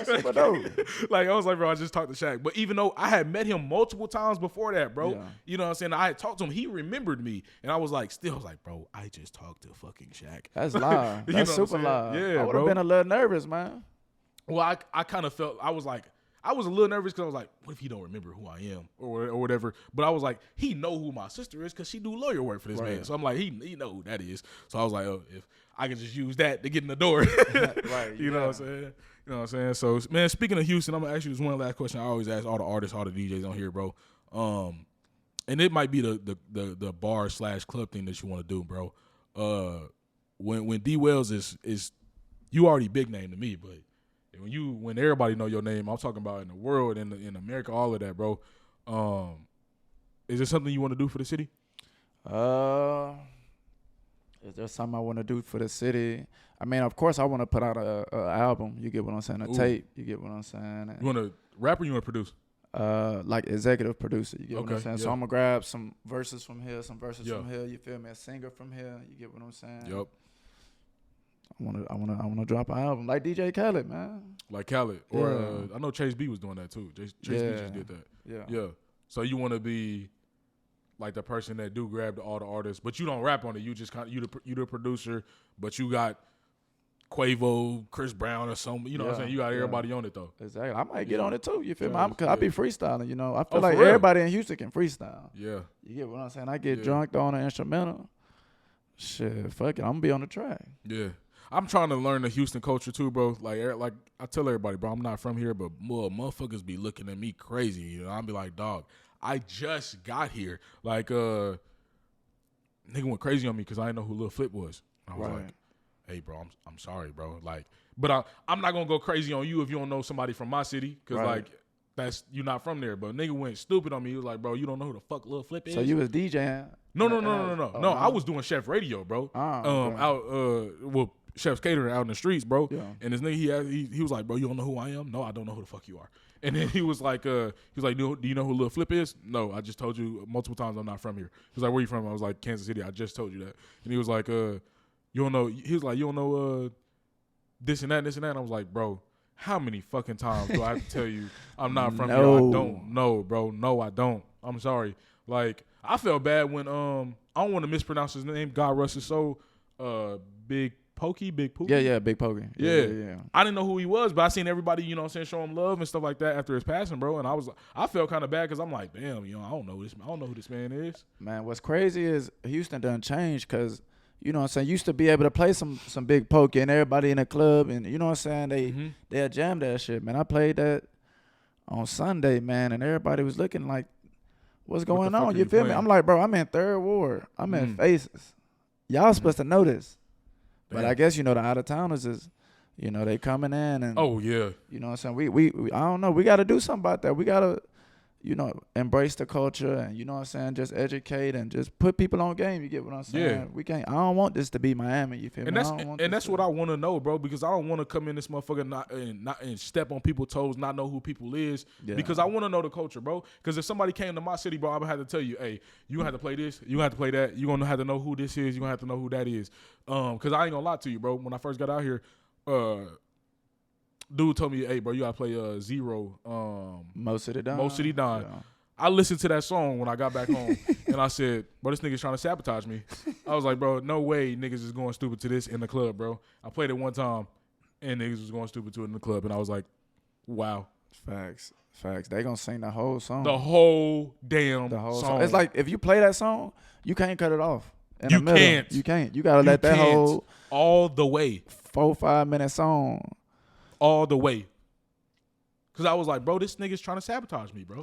super dope. Like, I was like, bro, I just talked to Shaq. But even though I had met him multiple times before that, bro, you know what I'm saying? I had talked to him. He remembered me. And I was like, bro, I just talked to fucking Shaq. That's live. That's super live. Yeah, I would have been a little nervous, man. Well, I kind of felt, I was like, I was a little nervous because I was like, what if he don't remember who I am or whatever? But I was like, he know who my sister is because she do lawyer work for this man. So I'm like, he know who that is. So I was like, oh, if I can just use that to get in the door. Right. You know what I'm saying? You know what I'm saying? So, man, speaking of Houston, I'm going to ask you this one last question. I always ask all the artists, all the DJs on here, bro. And it might be the bar / club thing that you want to do, bro. When DWELLS is you already big name to me, but when everybody know your name, I'm talking about in the world, in America, all of that, bro. Is there something you want to do for the city? Is there something I want to do for the city? I mean, of course, I want to put out a album. You get what I'm saying? A tape. You get what I'm saying? You want to rap or you want to produce? Like executive producer. You get what I'm saying? Yeah. So I'm gonna grab some verses from here, some verses from here. You feel me? A singer from here. You get what I'm saying? Yep. I wanna drop an album like DJ Khaled, man. Like Khaled, or I know Chase B was doing that too. Chase B just did that. Yeah. So you want to be like the person that do grab all the artists, but you don't rap on it. You just you the producer, but you got Quavo, Chris Brown, or something. You know what I'm saying? You got everybody on it though. Exactly. I might get on it too. You feel me? Cause I be freestyling. You know, I feel Oh, like for real? everybody in Houston can freestyle. Yeah. You get what I'm saying? I get drunk on an instrumental. Shit, fuck it. I'm gonna be on the track. Yeah. I'm trying to learn the Houston culture too, bro. Like I tell everybody, bro, I'm not from here, but motherfuckers be looking at me crazy. You know, I'll be like, dog, I just got here. Like, nigga went crazy on me because I didn't know who Lil Flip was. I was like, hey, bro, I'm sorry, bro. Like, but I'm not gonna go crazy on you if you don't know somebody from my city, because like that's you not from there. But nigga went stupid on me. He was like, bro, you don't know who the fuck Lil Flip is. So you was DJing? No. I was doing Chef Radio, bro. Out Chef's Catering out in the streets, bro. Yeah. And this nigga, he was like, bro, you don't know who I am? No, I don't know who the fuck you are. And then he was like, do you know who Lil Flip is? No, I just told you multiple times I'm not from here. He was like, where you from? I was like, Kansas City. I just told you that. And he was like, you don't know. He was like, you don't know this and that, and this and that. And I was like, bro, how many fucking times do I have to tell you I'm not from here? I don't know, bro. No, I don't. I'm sorry. Like, I felt bad when I don't want to mispronounce his name. God rest his soul. Big Pokey. Yeah, Big Pokey. Yeah. I didn't know who he was, but I seen everybody, you know what I'm saying, show him love and stuff like that after his passing, bro. And I felt kind of bad because I'm like, damn, you know, I don't know who this man is. Man, what's crazy is Houston done changed because, you know what I'm saying, used to be able to play some Big Pokey and everybody in the club, and you know what I'm saying, they'll jam that shit, man. I played that on Sunday, man, and everybody was looking like, what's going on? You feel me? I'm like, bro, I'm in Third Ward. I'm in Faces. Y'all supposed to know this. But I guess, you know, the out-of-towners is, you know, they coming in and. Oh, yeah. You know what I'm saying? We I don't know. We got to do something about that. We got to, you know, embrace the culture and, you know what I'm saying, just educate and just put people on game. You get what I'm saying? Yeah. I don't want this to be Miami. You feel me? That's what I want to know, bro, because I don't want to come in this motherfucker not step on people's toes, not know who people is, because I want to know the culture, bro. Because if somebody came to my city, bro, I'm going to have to tell you, hey, you going to have to play this, you going to have to play that, you're going to have to know who this is, you're going to have to know who that is. Because I ain't going to lie to you, bro. When I first got out here, dude told me, hey, bro, you got to play Zero. Mo City Don. Yeah. I listened to that song when I got back home, and I said, bro, this nigga's trying to sabotage me. I was like, bro, no way niggas is going stupid to this in the club, bro. I played it one time, and niggas was going stupid to it in the club, and I was like, wow. Facts. They gonna sing the whole song. The whole damn song. It's like, if you play that song, you can't cut it off. You can't. You can't. You gotta let that whole all the way 4-5 minute song all the way. Cause I was like, bro, this nigga's trying to sabotage me, bro.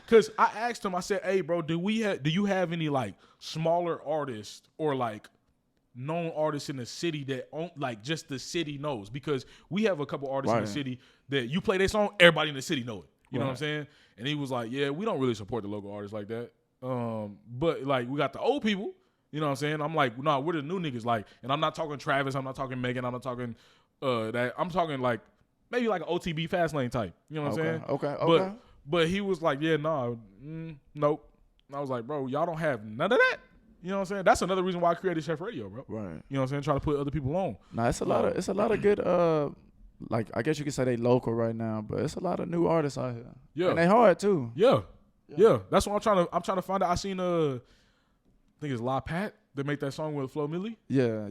Cause I asked him, I said, hey, bro, do you have any like smaller artists or like known artists in the city that like just the city knows? Because we have a couple artists in the city that you play their song, everybody in the city know it. You know what I'm saying? And he was like, yeah, we don't really support the local artists like that. But like we got the old people. You know what I'm saying? I'm like, nah, we're the new niggas. Like, and I'm not talking Travis. I'm not talking Megan. I'm not talking that. I'm talking like. Maybe like an OTB fast lane type. You know what I'm saying? Okay. But he was like, yeah, nah, nope. And I was like, bro, y'all don't have none of that? You know what I'm saying? That's another reason why I created Chef Radio, bro. Right. You know what I'm saying? Try to put other people on. Nah, it's a lot of good like I guess you could say they local right now, but it's a lot of new artists out here. Yeah. And they hard too. Yeah. That's what I'm trying to find out. I seen I think it's La Pat that made that song with Flo Milli. Yeah.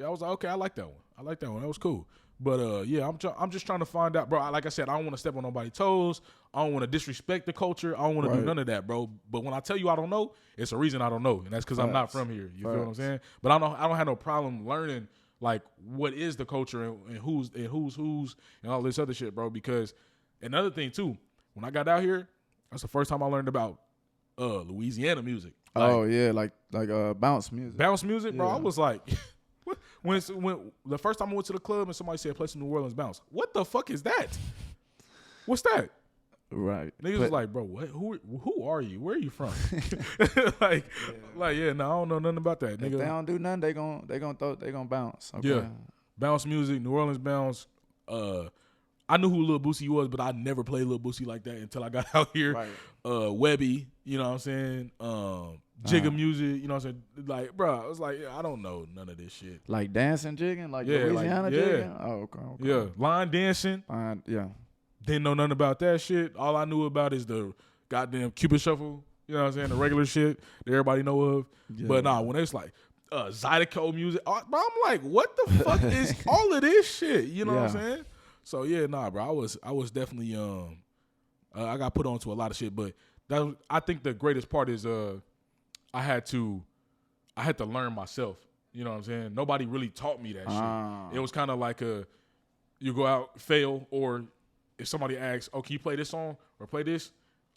I was like, okay, I like that one. That was cool. But yeah, I'm just trying to find out, bro. Like I said, I don't want to step on nobody's toes. I don't want to disrespect the culture. I don't want to do none of that, bro. But when I tell you I don't know, it's a reason I don't know, and that's because I'm not from here. You feel what I'm saying? But I don't have no problem learning like what is the culture and who's and all this other shit, bro. Because another thing too, when I got out here, that's the first time I learned about Louisiana music. Like bounce music. Bounce music, bro. Yeah. I was like, when the first time I went to the club and somebody said play some New Orleans bounce, what the fuck is that? What's that? Right. Niggas was like, bro, what? Who are you? Where are you from? I don't know nothing about that. If Nigga, they don't do nothing, they gonna bounce. Okay? Yeah, bounce music, New Orleans bounce. I knew who Lil Boosie was, but I never played Lil Boosie like that until I got out here. Right. Webby, you know what I'm saying? Jigga music, you know what I'm saying? Like, bro, I was like, I don't know none of this shit. Like dancing, jigging, like Louisiana jigging. Oh, okay. Yeah, line dancing. Yeah. Didn't know nothing about that shit. All I knew about is the goddamn Cupid Shuffle, you know what I'm saying? The regular shit that everybody know of. Yeah. But nah, when it's like Zydeco music, bro, I'm like, what the fuck is all of this shit? You know what I'm saying? So yeah, nah, bro, I was definitely I got put onto a lot of shit, but I think the greatest part is I had to learn myself. You know what I'm saying? Nobody really taught me that shit. It was kind of like you go out, fail, or if somebody asks, oh, can you play this song or play this?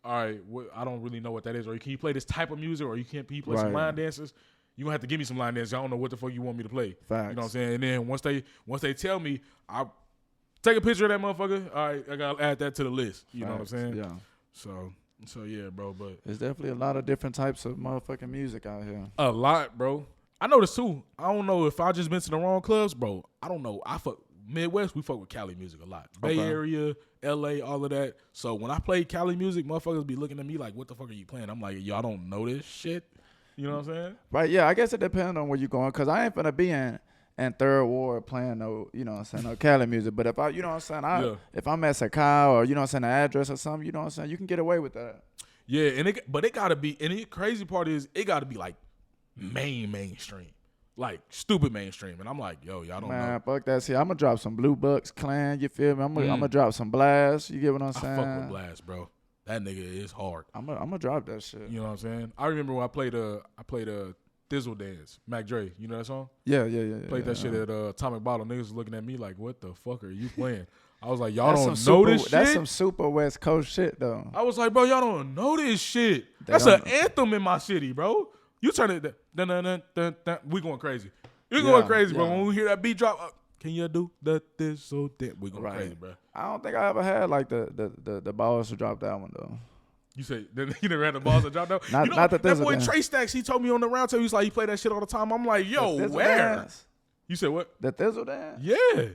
All right, I don't really know what that is. Or can you play this type of music, or can you play some line dances? You're going to have to give me some line dances. I don't know what the fuck you want me to play. Facts. You know what I'm saying? And then once they tell me, I take a picture of that motherfucker. All right, I got to add that to the list. You know what I'm saying? Yeah. So yeah, bro. But there's definitely a lot of different types of motherfucking music out here. A lot, bro. I noticed too. I don't know if I just been to the wrong clubs, bro. I don't know. Midwest, we fuck with Cali music a lot. Bay Area, LA, all of that. So when I play Cali music, motherfuckers be looking at me like, what the fuck are you playing? I'm like, y'all don't know this shit? You know what I'm saying? Right, yeah. I guess it depends on where you're going, because I ain't finna be in Third Ward playing no, you know what I'm saying, no Cali music. But if I, you know what I'm saying, if I'm at Sakai or, you know what I'm saying, an address or something, you know what I'm saying, you can get away with that. Yeah, but it gotta be, and the crazy part is, it gotta be like mainstream. Like stupid mainstream, and I'm like, yo, y'all don't know. Man, fuck that. See, I'm gonna drop some Blue Bucks Clan. You feel me? I'm gonna drop some Blast. You get what I'm saying? I fuck with Blast, bro. That nigga is hard. I'm gonna drop that shit. You know what I'm saying? I remember when I played a Thizzle Dance, Mac Dre. You know that song? Yeah. Played that shit at Atomic Bottle. Niggas was looking at me like, what the fuck are you playing? I was like, y'all don't know this shit? That's some super West Coast shit, though. I was like, bro, y'all don't know this shit. That's an anthem in my city, bro. You turn it, we going crazy. We going crazy, bro. When we hear that beat drop, can you do the Thizzle Dance? We going crazy, bro. I don't think I ever had like the balls to drop that one, though. You say you never had the balls to drop that? Not the that boy dance. Trey Stacks, he told me on the round table, he's like, he play that shit all the time. I'm like, yo, where? Dance. You said what? The Thizzle Dance? Yeah.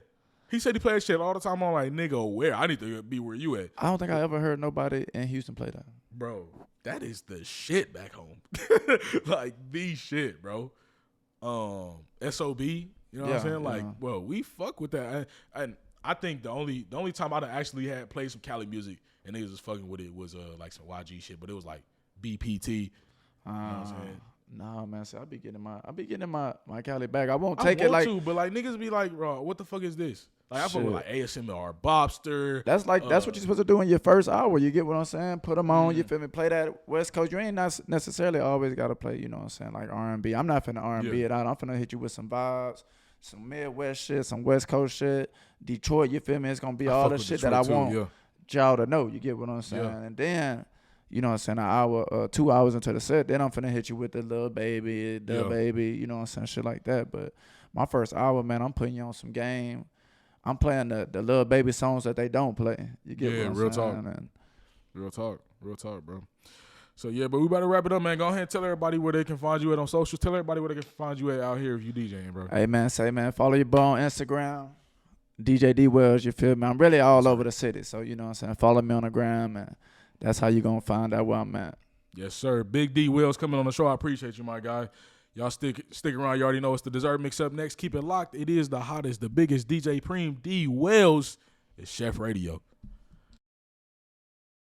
He said he played that shit all the time. I'm like, nigga, where? I need to be where you at. I don't think I ever heard nobody in Houston play that. Bro, that is the shit back home. Like, the shit, bro. SOB, you know what I'm saying? Like, well, we fuck with that. And I think the only time I actually had played some Cali music and niggas was fucking with it was like some YG shit, but it was like BPT. You know what I'm saying? Nah, man. See, I be getting my Cali back. I won't take it like. But like niggas be like, bro, what the fuck is this? Like I fuck with like ASMR, Bobster. That's like that's what you're supposed to do in your first hour. You get what I'm saying? Put them on. You feel me? Play that West Coast. You ain't not necessarily always got to play. You know what I'm saying? Like R&B. I'm not finna R&B it out. I'm finna hit you with some vibes, some Midwest shit, some West Coast shit. Detroit. You feel me? It's gonna be all the shit Detroit that I want y'all to know. You get what I'm saying? And then. You know what I'm saying, an hour, 2 hours into the set, then I'm finna hit you with the Lil Baby, Baby, you know what I'm saying, shit like that. But my first hour, man, I'm putting you on some game. I'm playing the Lil Baby songs that they don't play. You get what I'm real saying? Real talk, bro. So, yeah, but we better wrap it up, man. Go ahead and tell everybody where they can find you at on socials. Tell everybody where they can find you at out here if you DJing, bro. Hey, man, follow your boy on Instagram, DJ DWELLS, you feel me? I'm really all over the city, so you know what I'm saying. Follow me on the gram, and that's how you going to find out where I'm at. Yes, sir. Big DWELLS coming on the show. I appreciate you, my guy. Y'all stick around. You already know it's the dessert mix up next. Keep it locked. It is the hottest, the biggest DJ Preme DWELLS. It's Chef Radio.